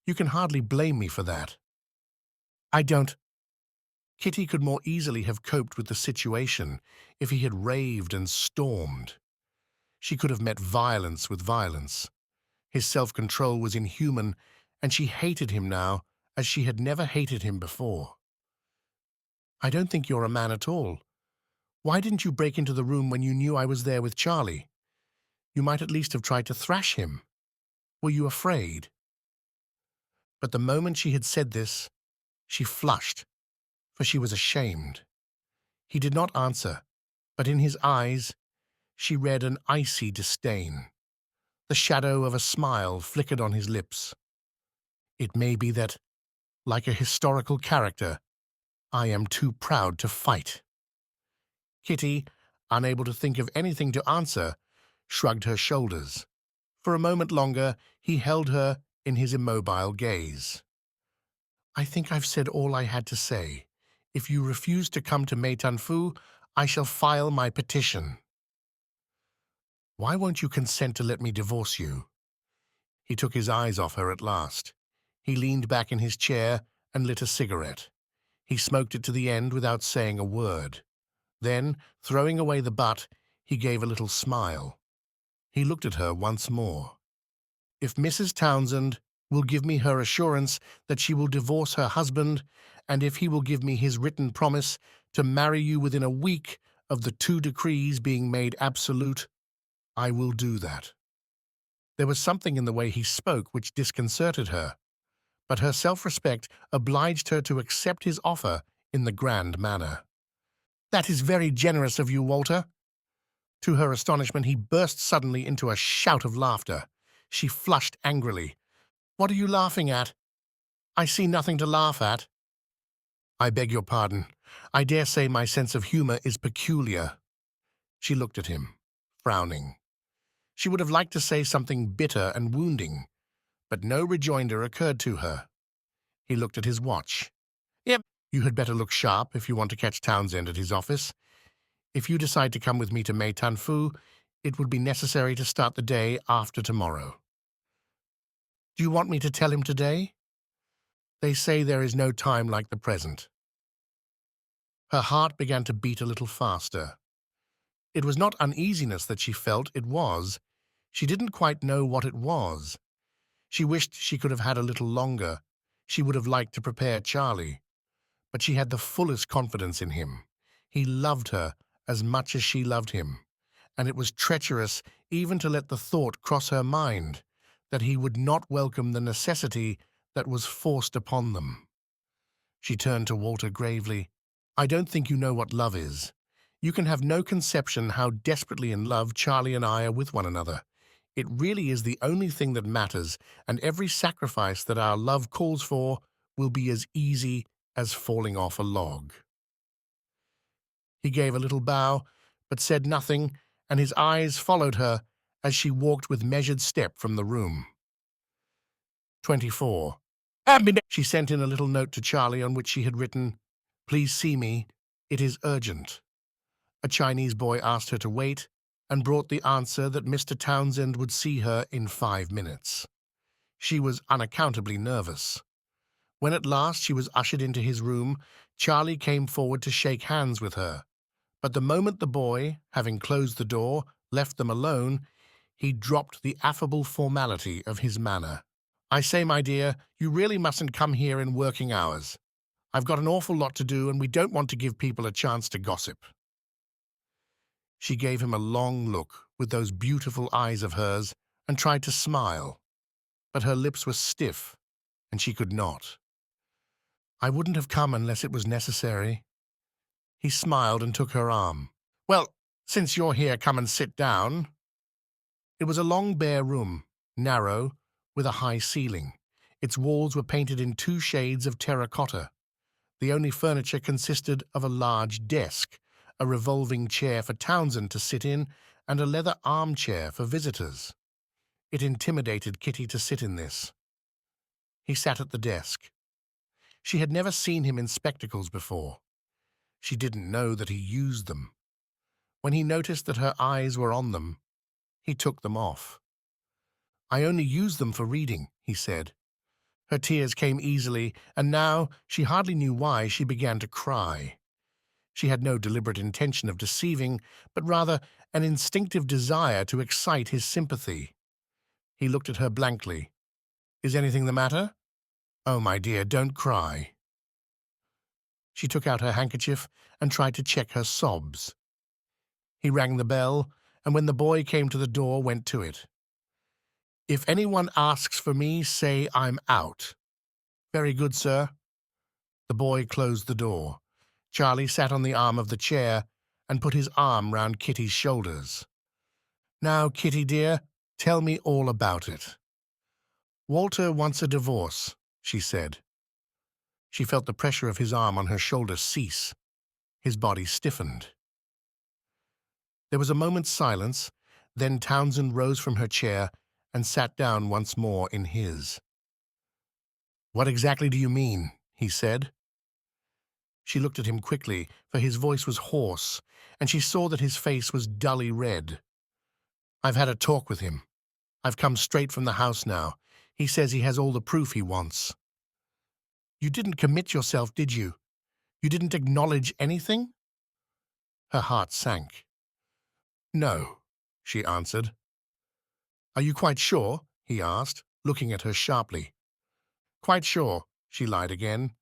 [SPEAKER 1] You can hardly blame me for that. I don't. Kitty could more easily have coped with the situation if he had raved and stormed. She could have met violence with violence. His self-control was inhuman, and she hated him now as she had never hated him before. I don't think you're a man at all. Why didn't you break into the room when you knew I was there with Charlie? You might at least have tried to thrash him. Were you afraid? But the moment she had said this, she flushed, for she was ashamed. He did not answer, but in his eyes she read an icy disdain. The shadow of a smile flickered on his lips. It may be that, like a historical character, I am too proud to fight. Kitty, unable to think of anything to answer, shrugged her shoulders. For a moment longer, he held her in his immobile gaze. I think I've said all I had to say. If you refuse to come to Meitanfu, I shall file my petition. Why won't you consent to let me divorce you? He took his eyes off her at last. He leaned back in his chair and lit a cigarette. He smoked it to the end without saying a word. Then, throwing away the butt, he gave a little smile. He looked at her once more. If Mrs. Townsend will give me her assurance that she will divorce her husband, and if he will give me his written promise to marry you within a week of the 2 decrees being made absolute, I will do that. There was something in the way he spoke which disconcerted her, but her self-respect obliged her to accept his offer in the grand manner. That is very generous of you, Walter. To her astonishment, he burst suddenly into a shout of laughter. She flushed angrily. What are you laughing at? I see nothing to laugh at. I beg your pardon. I dare say my sense of humor is peculiar. She looked at him, frowning. She would have liked to say something bitter and wounding, but no rejoinder occurred to her. He looked at his watch. Yep, you had better look sharp if you want to catch Townsend at his office. If you decide to come with me to Meitanfu, it would be necessary to start the day after tomorrow. Do you want me to tell him today? They say there is no time like the present. Her heart began to beat a little faster. It was not uneasiness that she felt, it was. She didn't quite know what it was. She wished she could have had a little longer. She would have liked to prepare Charlie. But she had the fullest confidence in him. He loved her as much as she loved him, and it was treacherous even to let the thought cross her mind that he would not welcome the necessity that was forced upon them. She turned to Walter gravely. I don't think you know what love is. You can have no conception how desperately in love Charlie and I are with one another. It really is the only thing that matters, and every sacrifice that our love calls for will be as easy as falling off a log. He gave a little bow, but said nothing, and his eyes followed her as she walked with measured step from the room. 24. She sent in a little note to Charlie on which she had written, Please see me. It is urgent. A Chinese boy asked her to wait and brought the answer that Mr. Townsend would see her in 5 minutes. She was unaccountably nervous. When at last she was ushered into his room, Charlie came forward to shake hands with her. But the moment the boy, having closed the door, left them alone, he dropped the affable formality of his manner. I say, my dear, you really mustn't come here in working hours. I've got an awful lot to do and we don't want to give people a chance to gossip. She gave him a long look with those beautiful eyes of hers and tried to smile, but her lips were stiff and she could not. I wouldn't have come unless it was necessary. He smiled and took her arm. Well, since you're here, come and sit down. It was a long bare room, narrow, with a high ceiling. Its walls were painted in 2 shades of terracotta. The only furniture consisted of a large desk, a revolving chair for Townsend to sit in, and a leather armchair for visitors. It intimidated Kitty to sit in this. He sat at the desk. She had never seen him in spectacles before. She didn't know that he used them. When he noticed that her eyes were on them, he took them off. I only use them for reading, he said. Her tears came easily, and now, she hardly knew why, she began to cry. She had no deliberate intention of deceiving, but rather an instinctive desire to excite his sympathy. He looked at her blankly. Is anything the matter? Oh, my dear, don't cry. She took out her handkerchief and tried to check her sobs. He rang the bell, and when the boy came to the door, went to it. If anyone asks for me, say I'm out. Very good, sir. The boy closed the door. Charlie sat on the arm of the chair and put his arm round Kitty's shoulders. Now, Kitty dear, tell me all about it. Walter wants a divorce, she said. She felt the pressure of his arm on her shoulder cease. His body stiffened. There was a moment's silence, then Townsend rose from her chair and sat down once more in his. What exactly do you mean? He said. She looked at him quickly, for his voice was hoarse, and she saw that his face was dully red. I've had a talk with him. I've come straight from the house now. He says he has all the proof he wants. You didn't commit yourself, did you? You didn't acknowledge anything? Her heart sank. No, she answered. Are you quite sure? He asked, looking at her sharply. Quite sure, she lied again.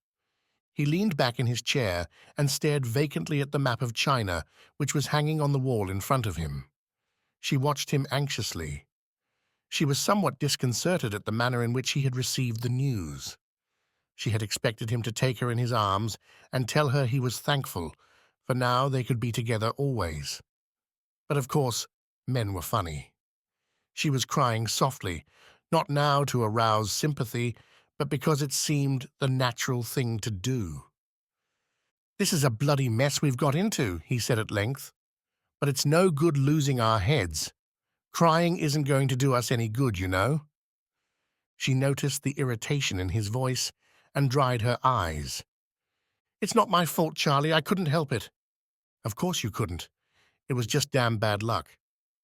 [SPEAKER 1] He leaned back in his chair and stared vacantly at the map of China, which was hanging on the wall in front of him. She watched him anxiously. She was somewhat disconcerted at the manner in which he had received the news. She had expected him to take her in his arms and tell her he was thankful, for now they could be together always. But of course, men were funny. She was crying softly, not now to arouse sympathy, but because it seemed the natural thing to do. This is a bloody mess we've got into, he said at length. But it's no good losing our heads. Crying isn't going to do us any good, you know. She noticed the irritation in his voice and dried her eyes. It's not my fault, Charlie. I couldn't help it. Of course you couldn't. It was just damn bad luck.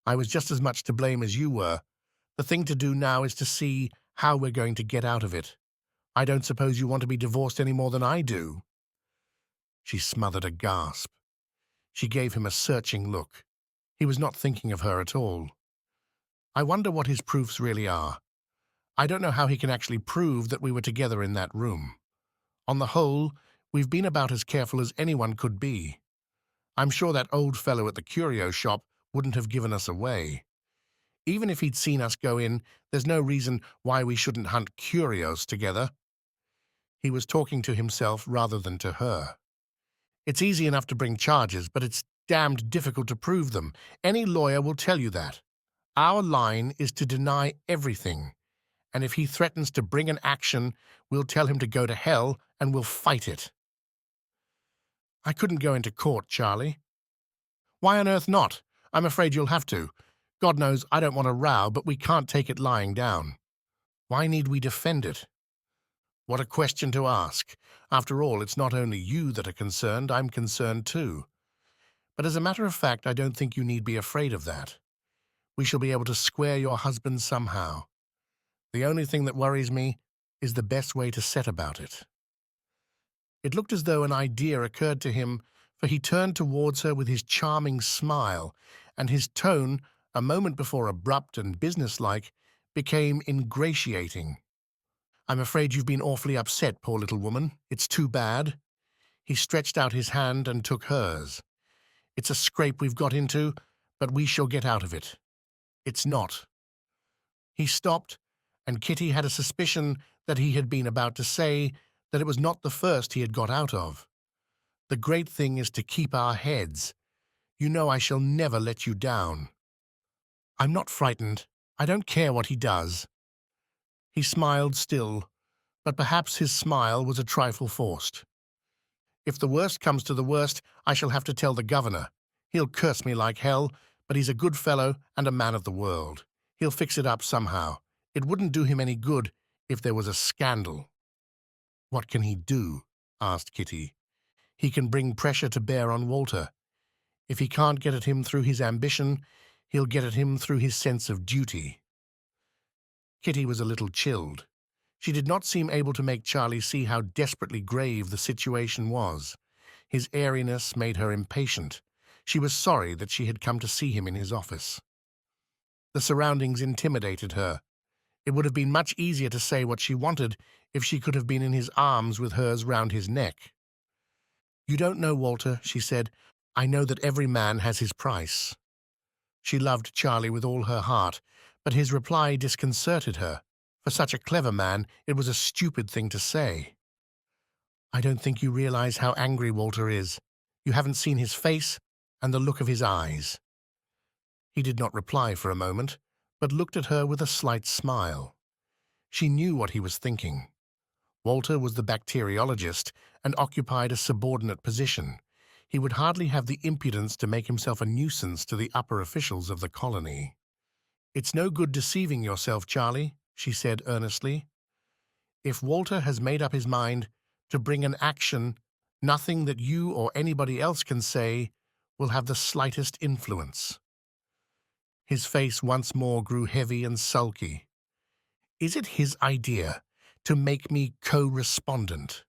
[SPEAKER 1] I was just as much to blame as you were. The thing to do now is to see how we're going to get out of it. I don't suppose you want to be divorced any more than I do. She smothered a gasp. She gave him a searching look. He was not thinking of her at all. I wonder what his proofs really are. I don't know how he can actually prove that we were together in that room. On the whole, we've been about as careful as anyone could be. I'm sure that old fellow at the curio shop wouldn't have given us away. Even if he'd seen us go in, there's no reason why we shouldn't hunt curios together. He was talking to himself rather than to her. It's easy enough to bring charges, but it's damned difficult to prove them. Any lawyer will tell you that. Our line is to deny everything, and if he threatens to bring an action, we'll tell him to go to hell and we'll fight it. I couldn't go into court, Charlie. Why on earth not? I'm afraid you'll have to. God knows I don't want a row, but we can't take it lying down. Why need we defend it? What a question to ask. After all, it's not only you that are concerned, I'm concerned too. But as a matter of fact, I don't think you need be afraid of that. We shall be able to square your husband somehow. The only thing that worries me is the best way to set about it. It looked as though an idea occurred to him, for he turned towards her with his charming smile, and his tone, a moment before abrupt and businesslike, became ingratiating. I'm afraid you've been awfully upset, poor little woman. It's too bad. He stretched out his hand and took hers. It's a scrape we've got into, but we shall get out of it. It's not. He stopped, and Kitty had a suspicion that he had been about to say that it was not the first he had got out of. The great thing is to keep our heads. You know I shall never let you down. I'm not frightened. I don't care what he does. He smiled still, but perhaps his smile was a trifle forced. If the worst comes to the worst, I shall have to tell the governor. He'll curse me like hell, but he's a good fellow and a man of the world. He'll fix it up somehow. It wouldn't do him any good if there was a scandal. What can he do? Asked Kitty. He can bring pressure to bear on Walter. If he can't get at him through his ambition, he'll get at him through his sense of duty. Kitty was a little chilled. She did not seem able to make Charlie see how desperately grave the situation was. His airiness made her impatient. She was sorry that she had come to see him in his office. The surroundings intimidated her. It would have been much easier to say what she wanted if she could have been in his arms with hers round his neck. You don't know, Walter, she said. I know that every man has his price. She loved Charlie with all her heart, but his reply disconcerted her. For such a clever man, it was a stupid thing to say. I don't think you realize how angry Walter is. You haven't seen his face and the look of his eyes. He did not reply for a moment, but looked at her with a slight smile. She knew what he was thinking. Walter was the bacteriologist and occupied a subordinate position. He would hardly have the impudence to make himself a nuisance to the upper officials of the colony. It's no good deceiving yourself, Charlie, she said earnestly. If Walter has made up his mind to bring an action, nothing that you or anybody else can say will have the slightest influence. His face once more grew heavy and sulky. Is it his idea to make me co-respondent?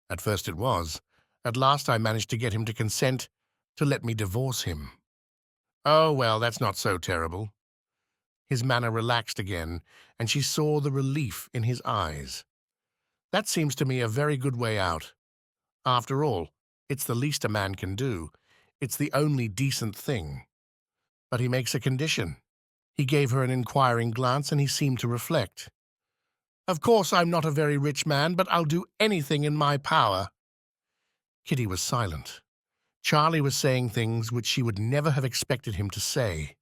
[SPEAKER 1] At first it was. At last I managed to get him to consent to let me divorce him. Oh, well, that's not so terrible. His manner relaxed again, and she saw the relief in his eyes. That seems to me a very good way out. After all, it's the least a man can do. It's the only decent thing. But he makes a condition. He gave her an inquiring glance, and he seemed to reflect. Of course, I'm not a very rich man, but I'll do anything in my power. Kitty was silent. Charlie was saying things which she would never have expected him to say,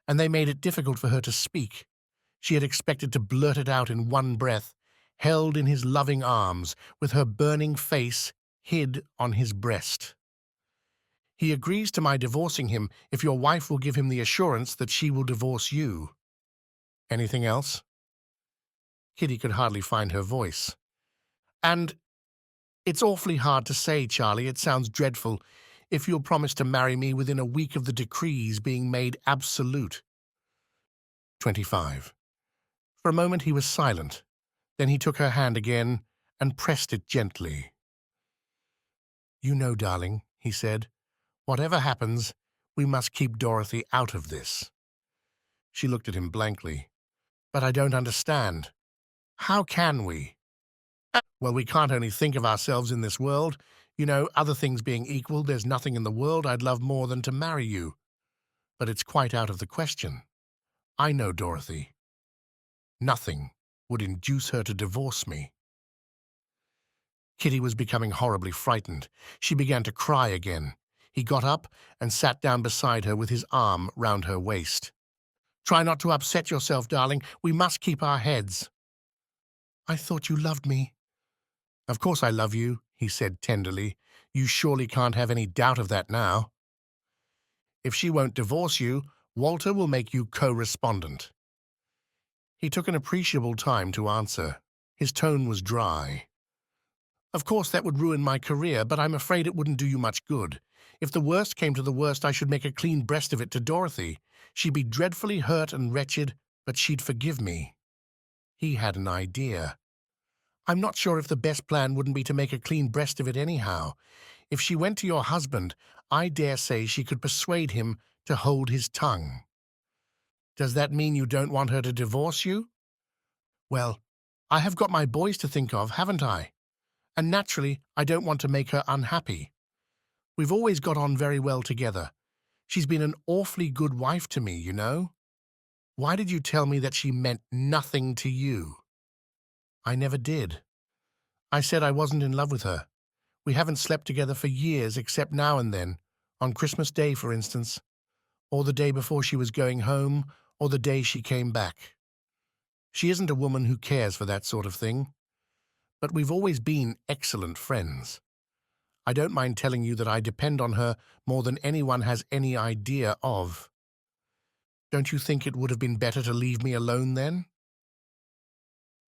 [SPEAKER 1] and they made it difficult for her to speak. She had expected to blurt it out in one breath, held in his loving arms, with her burning face hid on his breast. He agrees to my divorcing him if your wife will give him the assurance that she will divorce you. Anything else? Kitty could hardly find her voice. And it's awfully hard to say, Charlie, it sounds dreadful, if you'll promise to marry me within a week of the decrees being made absolute. 25. For a moment he was silent. Then he took her hand again and pressed it gently. You know, darling, he said, whatever happens, we must keep Dorothy out of this. She looked at him blankly. But I don't understand. How can we? Well, we can't only think of ourselves in this world. You know, other things being equal, there's nothing in the world I'd love more than to marry you. But it's quite out of the question. I know Dorothy. Nothing would induce her to divorce me. Kitty was becoming horribly frightened. She began to cry again. He got up and sat down beside her with his arm round her waist. Try not to upset yourself, darling. We must keep our heads. I thought you loved me. Of course I love you, he said tenderly. You surely can't have any doubt of that now. If she won't divorce you, Walter will make you co-respondent. He took an appreciable time to answer. His tone was dry. Of course that would ruin my career, but I'm afraid it wouldn't do you much good. If the worst came to the worst, I should make a clean breast of it to Dorothy. She'd be dreadfully hurt and wretched, but she'd forgive me. He had an idea. I'm not sure if the best plan wouldn't be to make a clean breast of it anyhow. If she went to your husband, I dare say she could persuade him to hold his tongue. Does that mean you don't want her to divorce you? Well, I have got my boys to think of, haven't I? And naturally, I don't want to make her unhappy. We've always got on very well together. She's been an awfully good wife to me, you know. Why did you tell me that she meant nothing to you? I never did. I said I wasn't in love with her. We haven't slept together for years except now and then, on Christmas Day, for instance, or the day before she was going home, or the day she came back. She isn't a woman who cares for that sort of thing. But we've always been excellent friends. I don't mind telling you that I depend on her more than anyone has any idea of. Don't you think it would have been better to leave me alone then?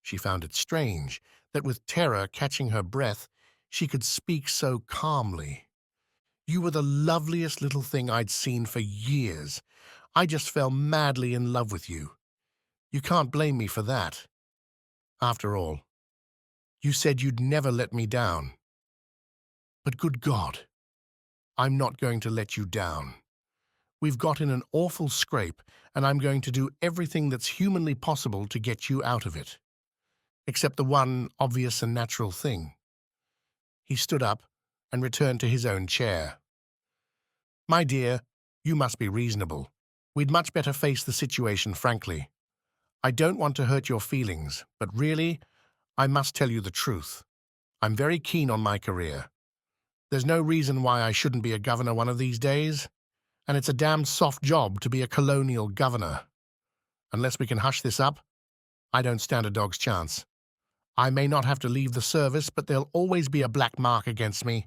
[SPEAKER 1] She found it strange that with terror catching her breath, she could speak so calmly. You were the loveliest little thing I'd seen for years. I just fell madly in love with you. You can't blame me for that. After all, you said you'd never let me down. But good God, I'm not going to let you down. We've got in an awful scrape, and I'm going to do everything that's humanly possible to get you out of it. Except the one obvious and natural thing. He stood up and returned to his own chair. My dear, you must be reasonable. We'd much better face the situation frankly. I don't want to hurt your feelings, but really, I must tell you the truth. I'm very keen on my career. There's no reason why I shouldn't be a governor one of these days, and it's a damned soft job to be a colonial governor. Unless we can hush this up, I don't stand a dog's chance. I may not have to leave the service, but there'll always be a black mark against me.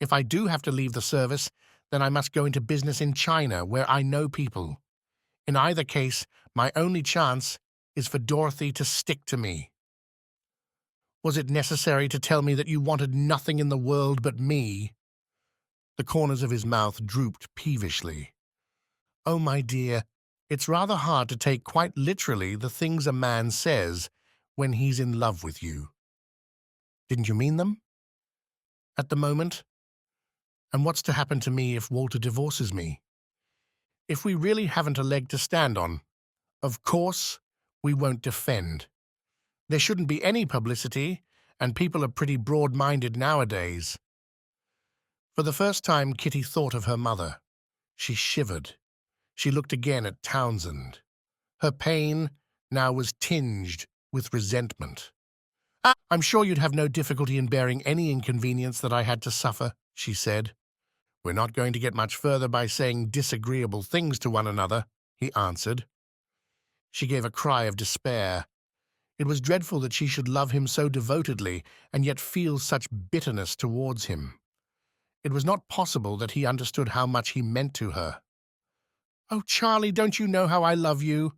[SPEAKER 1] If I do have to leave the service, then I must go into business in China, where I know people. In either case, my only chance is for Dorothy to stick to me. Was it necessary to tell me that you wanted nothing in the world but me? The corners of his mouth drooped peevishly. Oh, my dear, it's rather hard to take quite literally the things a man says when he's in love with you. Didn't you mean them? At the moment? And what's to happen to me if Walter divorces me? If we really haven't a leg to stand on, of course, we won't defend. There shouldn't be any publicity, and people are pretty broad-minded nowadays. For the first time, Kitty thought of her mother. She shivered. She looked again at Townsend. Her pain now was tinged with resentment. I'm sure you'd have no difficulty in bearing any inconvenience that I had to suffer, she said. We're not going to get much further by saying disagreeable things to one another, he answered. She gave a cry of despair. It was dreadful that she should love him so devotedly and yet feel such bitterness towards him. It was not possible that he understood how much he meant to her. Oh, Charlie, don't you know how I love you?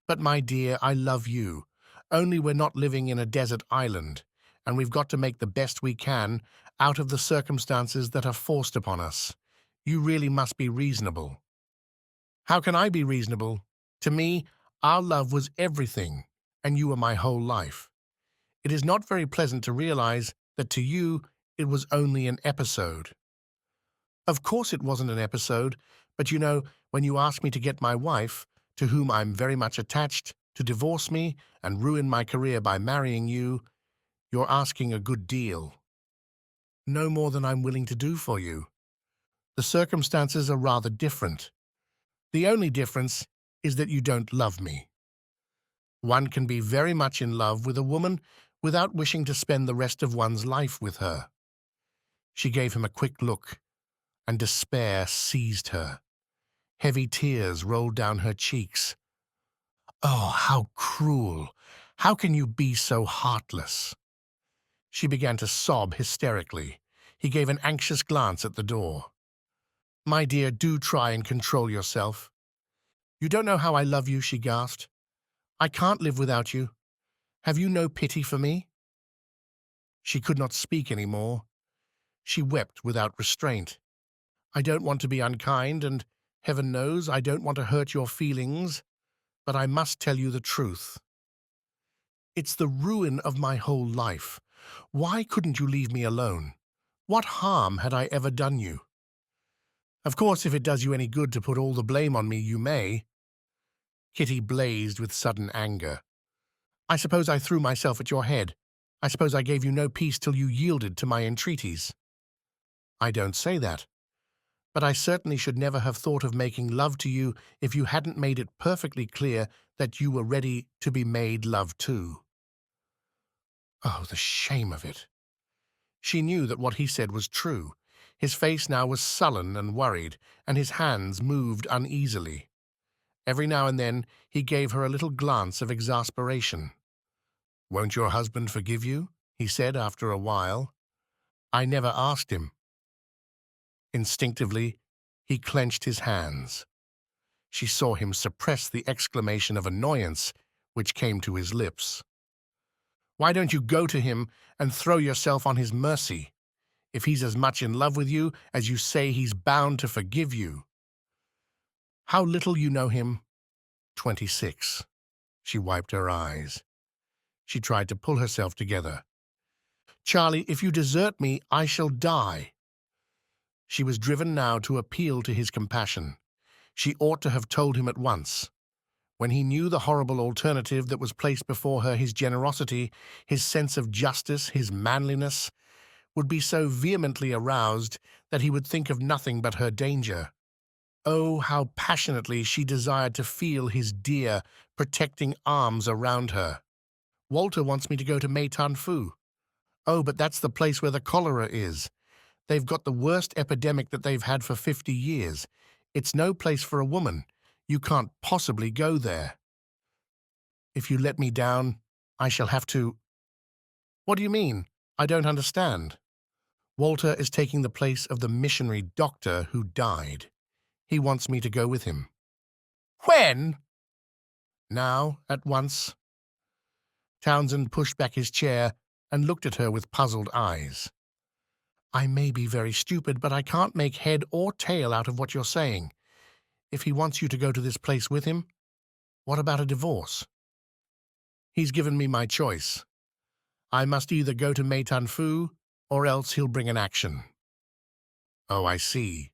[SPEAKER 1] But, my dear, I love you. Only we're not living in a desert island, and we've got to make the best we can out of the circumstances that are forced upon us. You really must be reasonable. How can I be reasonable? To me, our love was everything, and you were my whole life. It is not very pleasant to realize that to you it was only an episode. Of course it wasn't an episode, but you know, when you asked me to get my wife, to whom I'm very much attached, to divorce me and ruin my career by marrying you, you're asking a good deal. No more than I'm willing to do for you. The circumstances are rather different. The only difference is that you don't love me. One can be very much in love with a woman without wishing to spend the rest of one's life with her. She gave him a quick look, and despair seized her. Heavy tears rolled down her cheeks. Oh, how cruel! How can you be so heartless? She began to sob hysterically. He gave an anxious glance at the door. My dear, do try and control yourself. You don't know how I love you, she gasped. I can't live without you. Have you no pity for me? She could not speak any more. She wept without restraint. I don't want to be unkind, and heaven knows I don't want to hurt your feelings, but I must tell you the truth. It's the ruin of my whole life. Why couldn't you leave me alone? What harm had I ever done you? Of course, if it does you any good to put all the blame on me, you may. Kitty blazed with sudden anger. I suppose I threw myself at your head. I suppose I gave you no peace till you yielded to my entreaties. I don't say that. But I certainly should never have thought of making love to you if you hadn't made it perfectly clear that you were ready to be made love to. Oh, the shame of it. She knew that what he said was true. His face now was sullen and worried, and his hands moved uneasily. Every now and then he gave her a little glance of exasperation. "Won't your husband forgive you?" he said after a while. "I never asked him." Instinctively, he clenched his hands. She saw him suppress the exclamation of annoyance which came to his lips. "Why don't you go to him and throw yourself on his mercy? If he's as much in love with you as you say, he's bound to forgive you." "How little you know him." 26. She wiped her eyes. She tried to pull herself together. "Charlie, if you desert me, I shall die." She was driven now to appeal to his compassion. She ought to have told him at once. When he knew the horrible alternative that was placed before her, his generosity, his sense of justice, his manliness, would be so vehemently aroused that he would think of nothing but her danger. Oh, how passionately she desired to feel his dear, protecting arms around her. "Walter wants me to go to Meitan Fu." "Oh, but that's the place where the cholera is. They've got the worst epidemic that they've had for 50 years. It's no place for a woman. You can't possibly go there." "If you let me down, I shall have to—" "What do you mean? I don't understand." "Walter is taking the place of the missionary doctor who died. He wants me to go with him." "When?" "Now, at once." Townsend pushed back his chair and looked at her with puzzled eyes. "I may be very stupid, but I can't make head or tail out of what you're saying. If he wants you to go to this place with him, what about a divorce?" "He's given me my choice. I must either go to Meitan Fu, or else he'll bring an action." "Oh, I see."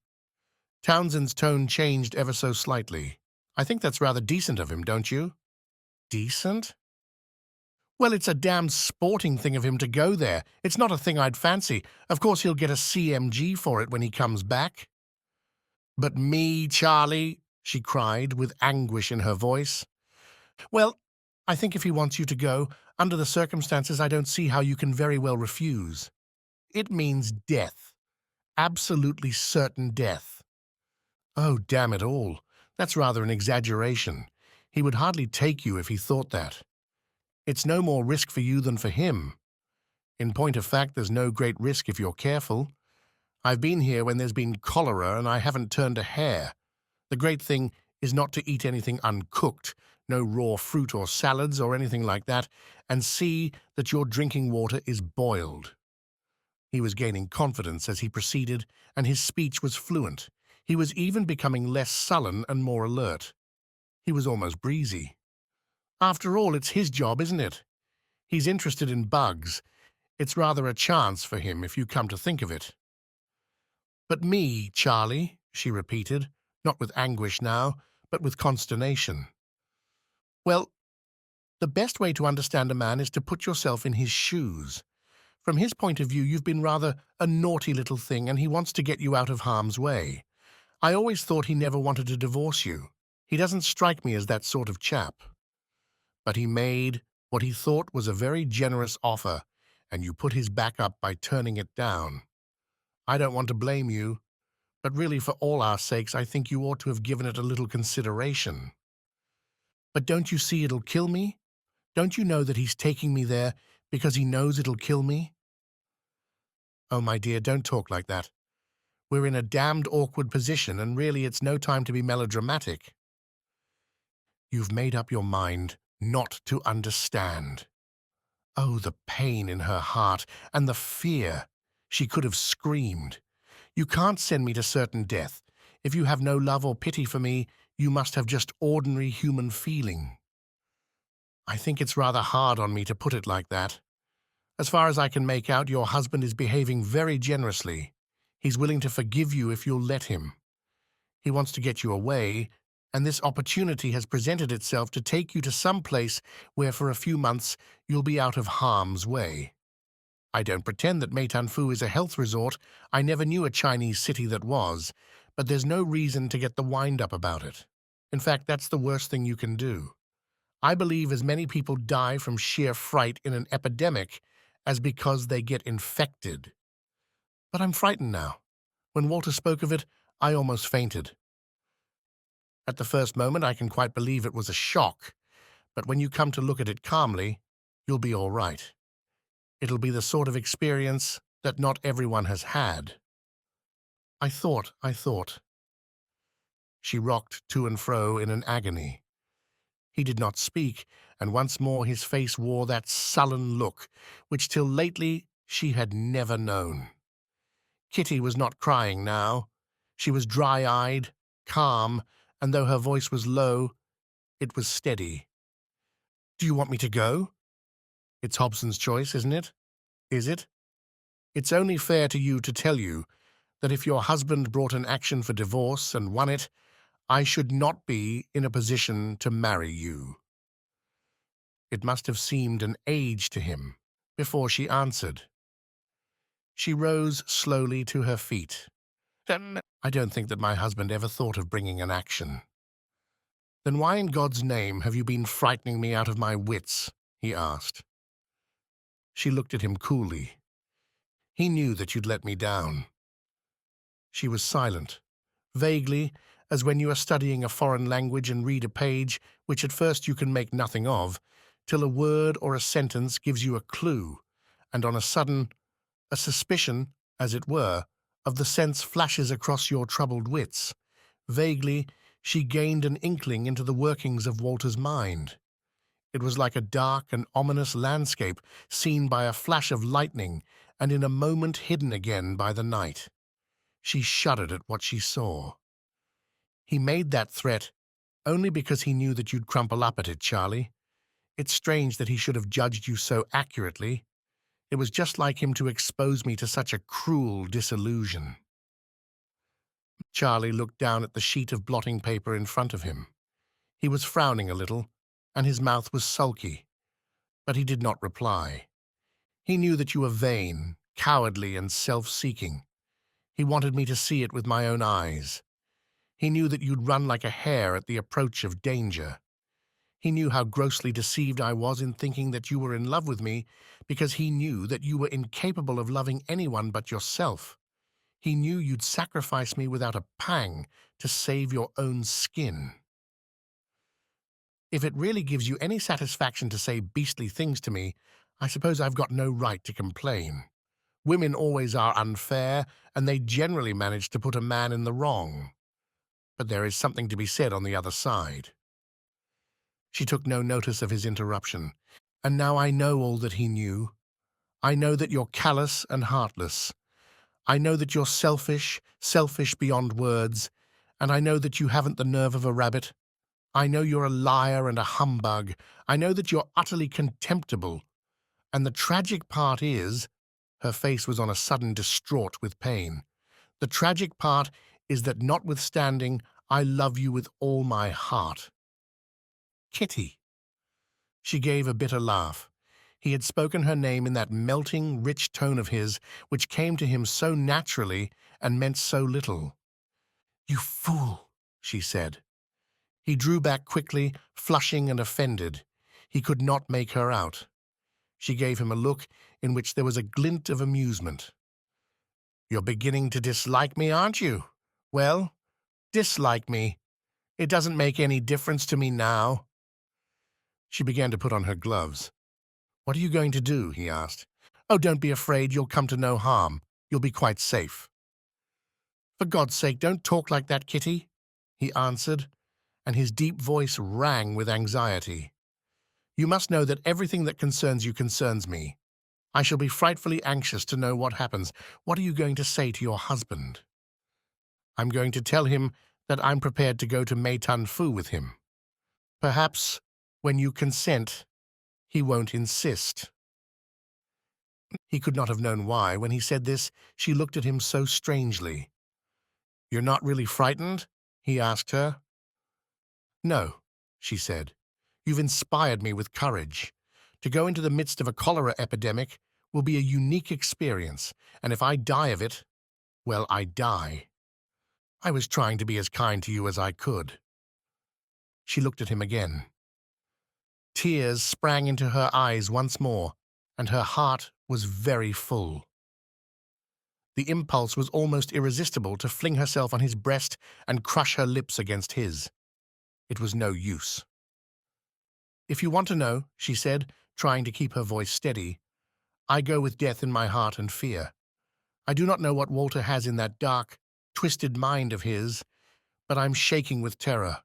[SPEAKER 1] Townsend's tone changed ever so slightly. "I think that's rather decent of him, don't you?" "Decent?" "Well, it's a damned sporting thing of him to go there. It's not a thing I'd fancy. Of course he'll get a CMG for it when he comes back." "But me, Charlie?" she cried, with anguish in her voice. "Well, I think if he wants you to go, under the circumstances I don't see how you can very well refuse. It means death. Absolutely certain death." "Oh, damn it all. That's rather an exaggeration. He would hardly take you if he thought that. It's no more risk for you than for him. In point of fact, there's no great risk if you're careful. I've been here when there's been cholera and I haven't turned a hair. The great thing is not to eat anything uncooked, no raw fruit or salads or anything like that, and see that your drinking water is boiled." He was gaining confidence as he proceeded, and his speech was fluent. He was even becoming less sullen and more alert. He was almost breezy. "After all, it's his job, isn't it? He's interested in bugs. It's rather a chance for him, if you come to think of it." "But me, Charlie," she repeated, not with anguish now, but with consternation. "Well, the best way to understand a man is to put yourself in his shoes. From his point of view, you've been rather a naughty little thing, and he wants to get you out of harm's way. I always thought he never wanted to divorce you. He doesn't strike me as that sort of chap. But he made what he thought was a very generous offer, and you put his back up by turning it down. I don't want to blame you, but really for all our sakes I think you ought to have given it a little consideration." "But don't you see it'll kill me? Don't you know that he's taking me there because he knows it'll kill me?" "Oh, my dear, don't talk like that. We're in a damned awkward position, and really it's no time to be melodramatic." "You've made up your mind not to understand." Oh, the pain in her heart, and the fear! She could have screamed. "You can't send me to certain death. If you have no love or pity for me, you must have just ordinary human feeling." "I think it's rather hard on me to put it like that. As far as I can make out, your husband is behaving very generously. He's willing to forgive you if you'll let him. He wants to get you away, and this opportunity has presented itself to take you to some place where for a few months you'll be out of harm's way. I don't pretend that Meitanfu is a health resort. I never knew a Chinese city that was, but there's no reason to get the wind-up about it. In fact, that's the worst thing you can do. I believe as many people die from sheer fright in an epidemic as because they get infected. But I'm frightened now. When Walter spoke of it, I almost fainted. At the first moment, I can quite believe it was a shock, but when you come to look at it calmly, you'll be all right. It'll be the sort of experience that not everyone has had. I thought. She rocked to and fro in an agony. He did not speak, and once more his face wore that sullen look, which till lately she had never known. Kitty was not crying now. She was dry-eyed, calm, and though her voice was low, it was steady. "Do you want me to go?" "It's Hobson's choice, isn't it?" "Is it?" "It's only fair to you to tell you that if your husband brought an action for divorce and won it, I should not be in a position to marry you." It must have seemed an age to him before she answered. She rose slowly to her feet. "I don't think that my husband ever thought of bringing an action." "Then why in God's name have you been frightening me out of my wits?" he asked. She looked at him coolly. "He knew that you'd let me down." She was silent, vaguely, as when you are studying a foreign language and read a page which at first you can make nothing of, till a word or a sentence gives you a clue, and on a sudden, a suspicion, as it were, of the sense flashes across your troubled wits. Vaguely, she gained an inkling into the workings of Walter's mind. It was like a dark and ominous landscape seen by a flash of lightning and in a moment hidden again by the night. She shuddered at what she saw. "He made that threat only because he knew that you'd crumple up at it, Charlie. It's strange that he should have judged you so accurately. It was just like him to expose me to such a cruel disillusion." Charlie looked down at the sheet of blotting paper in front of him. He was frowning a little, and his mouth was sulky, but he did not reply. "He knew that you were vain, cowardly, and self-seeking. He wanted me to see it with my own eyes. He knew that you'd run like a hare at the approach of danger. He knew how grossly deceived I was in thinking that you were in love with me because he knew that you were incapable of loving anyone but yourself. He knew you'd sacrifice me without a pang to save your own skin. If it really gives you any satisfaction to say beastly things to me, I suppose I've got no right to complain. Women always are unfair, and they generally manage to put a man in the wrong. But there is something to be said on the other side." She took no notice of his interruption. "And now I know all that he knew. I know that you're callous and heartless. I know that you're selfish beyond words, and I know that you haven't the nerve of a rabbit. I know you're a liar and a humbug. I know that you're utterly contemptible. And the tragic part is," her face was on a sudden distraught with pain, "the tragic part is that notwithstanding, I love you with all my heart." "Kitty." She gave a bitter laugh. He had spoken her name in that melting, rich tone of his, which came to him so naturally and meant so little. "You fool," she said. He drew back quickly, flushing and offended. He could not make her out. She gave him a look in which there was a glint of amusement. "You're beginning to dislike me, aren't you? Well, dislike me. It doesn't make any difference to me now." She began to put on her gloves. "What are you going to do?" he asked. "Oh, don't be afraid. You'll come to no harm. You'll be quite safe." "For God's sake, don't talk like that, Kitty," he answered, and his deep voice rang with anxiety. "You must know that everything that concerns you concerns me. I shall be frightfully anxious to know what happens. What are you going to say to your husband?" "I'm going to tell him that I'm prepared to go to Meitanfu with him. Perhaps, when you consent, he won't insist." He could not have known why, when he said this, she looked at him so strangely. "You're not really frightened?" he asked her. "No," she said. "You've inspired me with courage. To go into the midst of a cholera epidemic will be a unique experience, and if I die of it, well, I die. I was trying to be as kind to you as I could." She looked at him again. Tears sprang into her eyes once more, and her heart was very full. The impulse was almost irresistible to fling herself on his breast and crush her lips against his. It was no use. "If you want to know," she said, trying to keep her voice steady, "I go with death in my heart and fear. I do not know what Walter has in that dark, twisted mind of his, but I'm shaking with terror.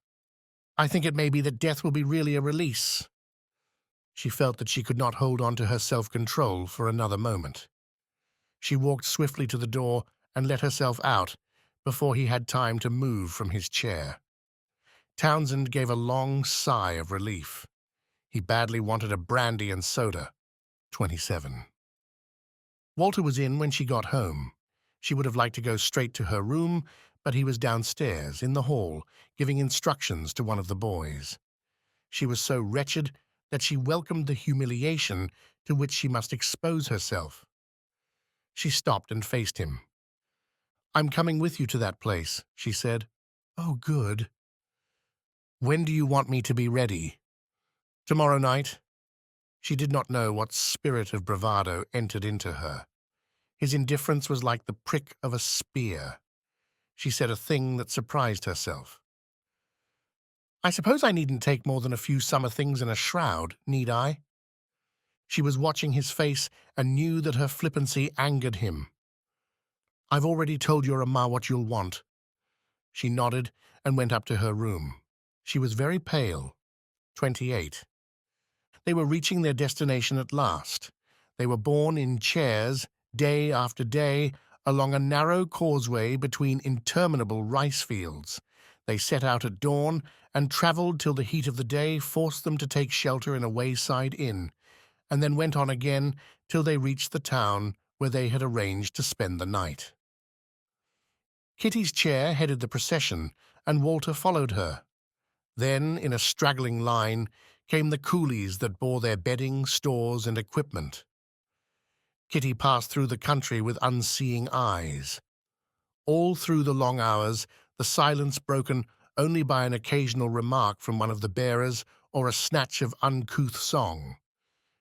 [SPEAKER 1] I think it may be that death will be really a release." She felt that she could not hold on to her self-control for another moment. She walked swiftly to the door and let herself out before he had time to move from his chair. Townsend gave a long sigh of relief. He badly wanted a brandy and soda. 27. Walter was in when she got home. She would have liked to go straight to her room, but he was downstairs, in the hall, giving instructions to one of the boys. She was so wretched that she welcomed the humiliation to which she must expose herself. She stopped and faced him. "I'm coming with you to that place," she said. "Oh, good." "When do you want me to be ready?" "Tomorrow night." She did not know what spirit of bravado entered into her. His indifference was like the prick of a spear. She said a thing that surprised herself. "I suppose I needn't take more than a few summer things and a shroud, need I?" She was watching his face and knew that her flippancy angered him. "I've already told your ama what you'll want." She nodded and went up to her room. She was very pale. 28. They were reaching their destination at last. They were borne in chairs, day after day, along a narrow causeway between interminable rice fields. They set out at dawn and travelled till the heat of the day forced them to take shelter in a wayside inn, and then went on again till they reached the town where they had arranged to spend the night. Kitty's chair headed the procession, and Walter followed her. Then, in a straggling line, came the coolies that bore their bedding, stores, and equipment. Kitty passed through the country with unseeing eyes. All through the long hours, the silence broken only by an occasional remark from one of the bearers or a snatch of uncouth song.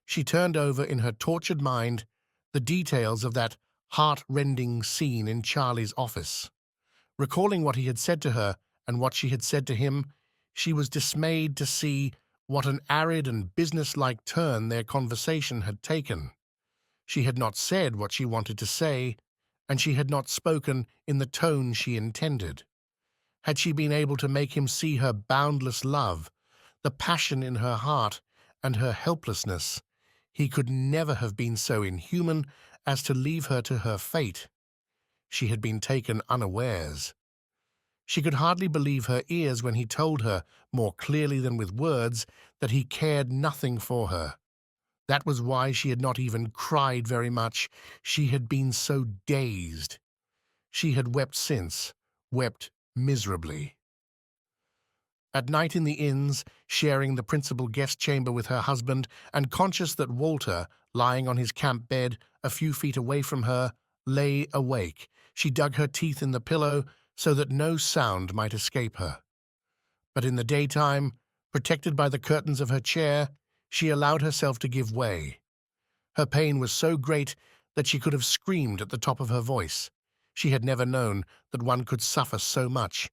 [SPEAKER 1] She turned over in her tortured mind the details of that heart-rending scene in Charlie's office. Recalling what he had said to her and what she had said to him, she was dismayed to see what an arid and businesslike turn their conversation had taken. She had not said what she wanted to say, and she had not spoken in the tone she intended. Had she been able to make him see her boundless love, the passion in her heart, and her helplessness, he could never have been so inhuman as to leave her to her fate. She had been taken unawares. She could hardly believe her ears when he told her, more clearly than with words, that he cared nothing for her. That was why she had not even cried very much. She had been so dazed. She had wept since, wept miserably. At night in the inns, sharing the principal guest chamber with her husband, and conscious that Walter, lying on his camp bed a few feet away from her, lay awake, she dug her teeth in the pillow so that no sound might escape her. But in the daytime, protected by the curtains of her chair, she allowed herself to give way. Her pain was so great that she could have screamed at the top of her voice. She had never known that one could suffer so much,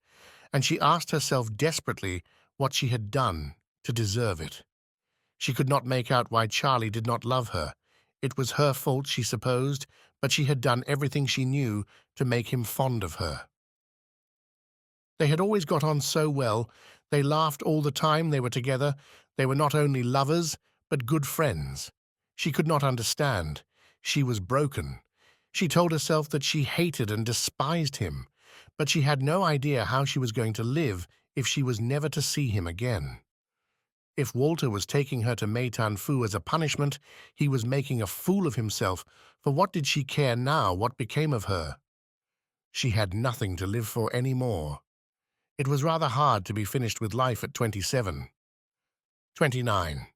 [SPEAKER 1] and she asked herself desperately what she had done to deserve it. She could not make out why Charlie did not love her. It was her fault, she supposed, but she had done everything she knew to make him fond of her. They had always got on so well. They laughed all the time they were together. They were not only lovers, but good friends. She could not understand. She was broken. She told herself that she hated and despised him, but she had no idea how she was going to live if she was never to see him again. If Walter was taking her to Meitan Fu as a punishment, he was making a fool of himself, for what did she care now what became of her? She had nothing to live for any more. It was rather hard to be finished with life at 27. 29.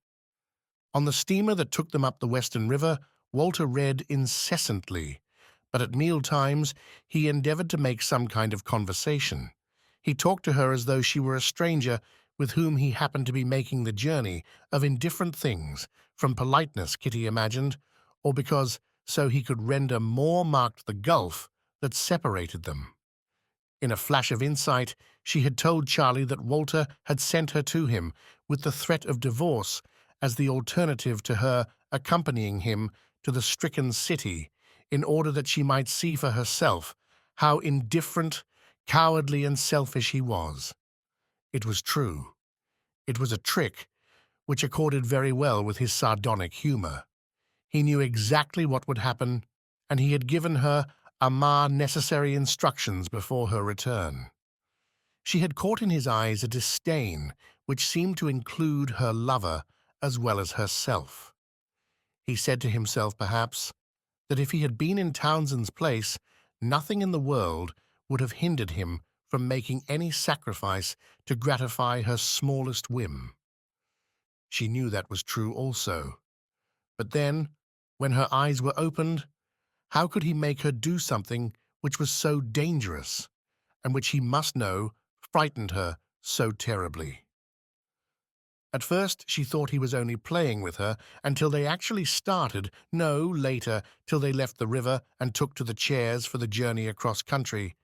[SPEAKER 1] On the steamer that took them up the Western River, Walter read incessantly, but at meal times he endeavored to make some kind of conversation. He talked to her as though she were a stranger with whom he happened to be making the journey, of indifferent things, from politeness, Kitty imagined, or because so he could render more marked the gulf that separated them. In a flash of insight, she had told Charlie that Walter had sent her to him with the threat of divorce as the alternative to her accompanying him to the stricken city in order that she might see for herself how indifferent, cowardly, and selfish he was. It was true. It was a trick which accorded very well with his sardonic humor. He knew exactly what would happen, and he had given her necessary instructions before her return. She had caught in his eyes a disdain which seemed to include her lover as well as herself. He said to himself, perhaps, that if he had been in Townsend's place, nothing in the world would have hindered him from making any sacrifice to gratify her smallest whim. She knew that was true also. But then, when her eyes were opened, how could he make her do something which was so dangerous, and which he must know frightened her so terribly? At first she thought he was only playing with her until they actually started, no, later, till they left the river and took to the chairs for the journey across country.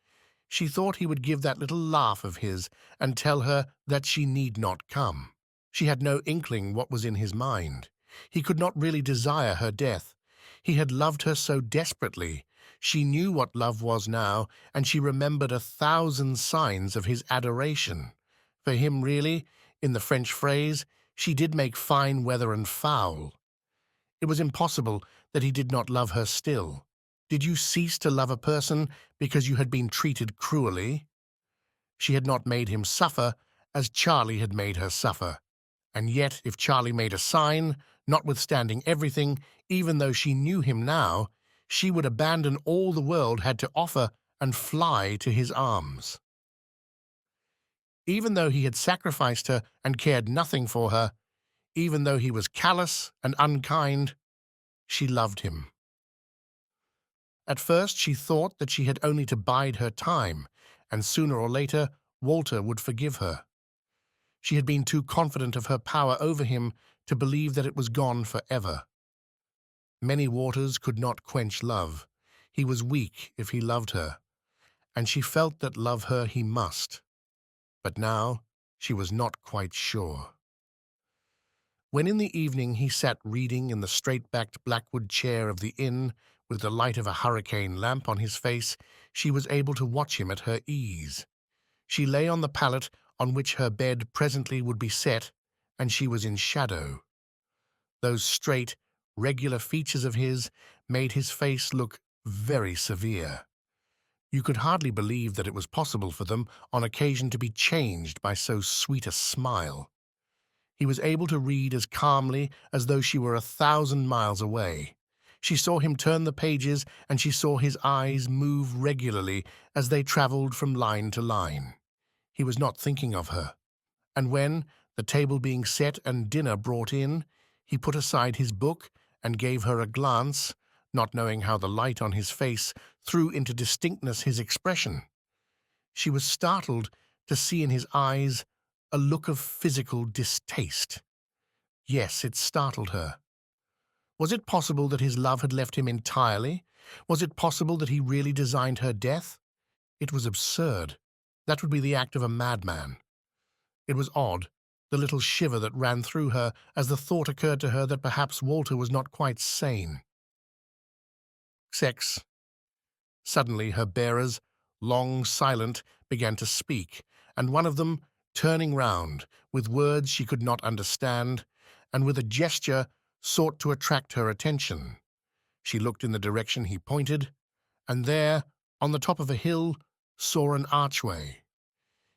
[SPEAKER 1] She thought he would give that little laugh of his and tell her that she need not come. She had no inkling what was in his mind. He could not really desire her death. He had loved her so desperately. She knew what love was now, and she remembered 1,000 signs of his adoration. For him, really, in the French phrase, she did make fine weather and foul. It was impossible that he did not love her still. Did you cease to love a person because you had been treated cruelly? She had not made him suffer as Charlie had made her suffer. And yet, if Charlie made a sign, notwithstanding everything, even though she knew him now, she would abandon all the world had to offer and fly to his arms. Even though he had sacrificed her and cared nothing for her, even though he was callous and unkind, she loved him. At first she thought that she had only to bide her time, and sooner or later Walter would forgive her. She had been too confident of her power over him to believe that it was gone forever. Many waters could not quench love. He was weak if he loved her, and she felt that love her he must. But now she was not quite sure. When in the evening he sat reading in the straight-backed blackwood chair of the inn, with the light of a hurricane lamp on his face, she was able to watch him at her ease. She lay on the pallet on which her bed presently would be set, and she was in shadow. Those straight, regular features of his made his face look very severe. You could hardly believe that it was possible for them on occasion to be changed by so sweet a smile. He was able to read as calmly as though she were 1,000 miles away. She saw him turn the pages, and she saw his eyes move regularly as they travelled from line to line. He was not thinking of her, and when, the table being set and dinner brought in, he put aside his book and gave her a glance, not knowing how the light on his face threw into distinctness his expression. She was startled to see in his eyes a look of physical distaste. Yes, it startled her. Was it possible that his love had left him entirely? Was it possible that he really designed her death? It was absurd. That would be the act of a madman. It was odd, the little shiver that ran through her as the thought occurred to her that perhaps Walter was not quite sane. Sex. Suddenly her bearers, long silent, began to speak, and one of them, turning round, with words she could not understand, and with a gesture sought to attract her attention. She looked in the direction he pointed, and there, on the top of a hill, saw an archway.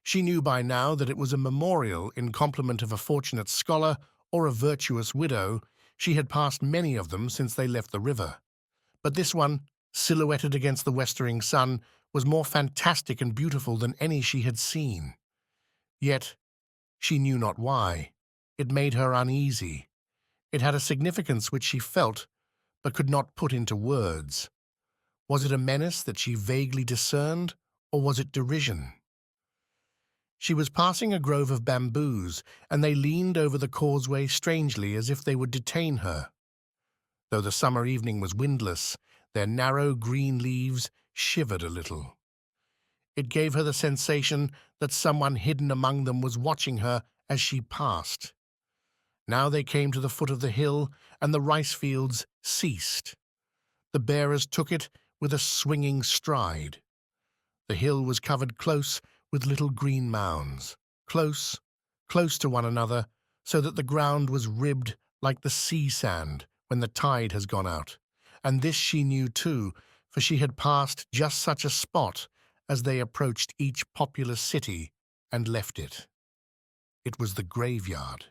[SPEAKER 1] She knew by now that it was a memorial in compliment of a fortunate scholar or a virtuous widow. She had passed many of them since they left the river. But this one, silhouetted against the westering sun, was more fantastic and beautiful than any she had seen. Yet she knew not why. It made her uneasy. It had a significance which she felt but could not put into words. Was it a menace that she vaguely discerned, or was it derision? She was passing a grove of bamboos, and they leaned over the causeway strangely as if they would detain her. Though the summer evening was windless, their narrow green leaves shivered a little. It gave her the sensation that someone hidden among them was watching her as she passed. Now they came to the foot of the hill, and the rice fields ceased. The bearers took it with a swinging stride. The hill was covered close with little green mounds, close, close to one another, so that the ground was ribbed like the sea sand when the tide has gone out. And this she knew too, for she had passed just such a spot as they approached each populous city and left it. It was the graveyard.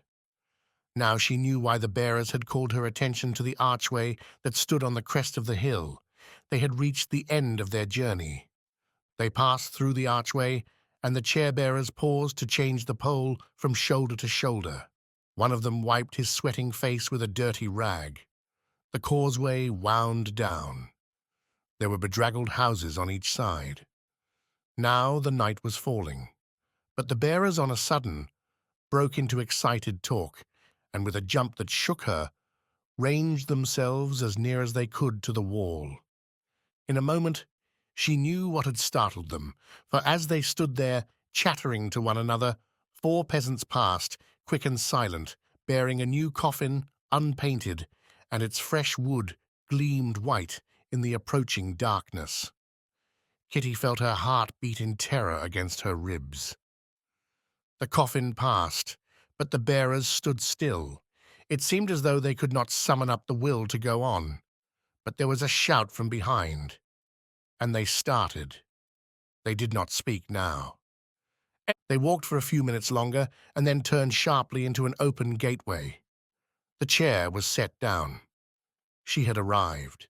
[SPEAKER 1] Now she knew why the bearers had called her attention to the archway that stood on the crest of the hill. They had reached the end of their journey. They passed through the archway, and the chair-bearers paused to change the pole from shoulder to shoulder. One of them wiped his sweating face with a dirty rag. The causeway wound down. There were bedraggled houses on each side. Now the night was falling, but the bearers on a sudden broke into excited talk, and with a jump that shook her, ranged themselves as near as they could to the wall. In a moment, she knew what had startled them, for as they stood there, chattering to one another, 4 peasants passed, quick and silent, bearing a new coffin, unpainted, and its fresh wood gleamed white in the approaching darkness. Kitty felt her heart beat in terror against her ribs. The coffin passed, but the bearers stood still. It seemed as though they could not summon up the will to go on. But there was a shout from behind, and they started. They did not speak now. They walked for a few minutes longer, and then turned sharply into an open gateway. The chair was set down. She had arrived.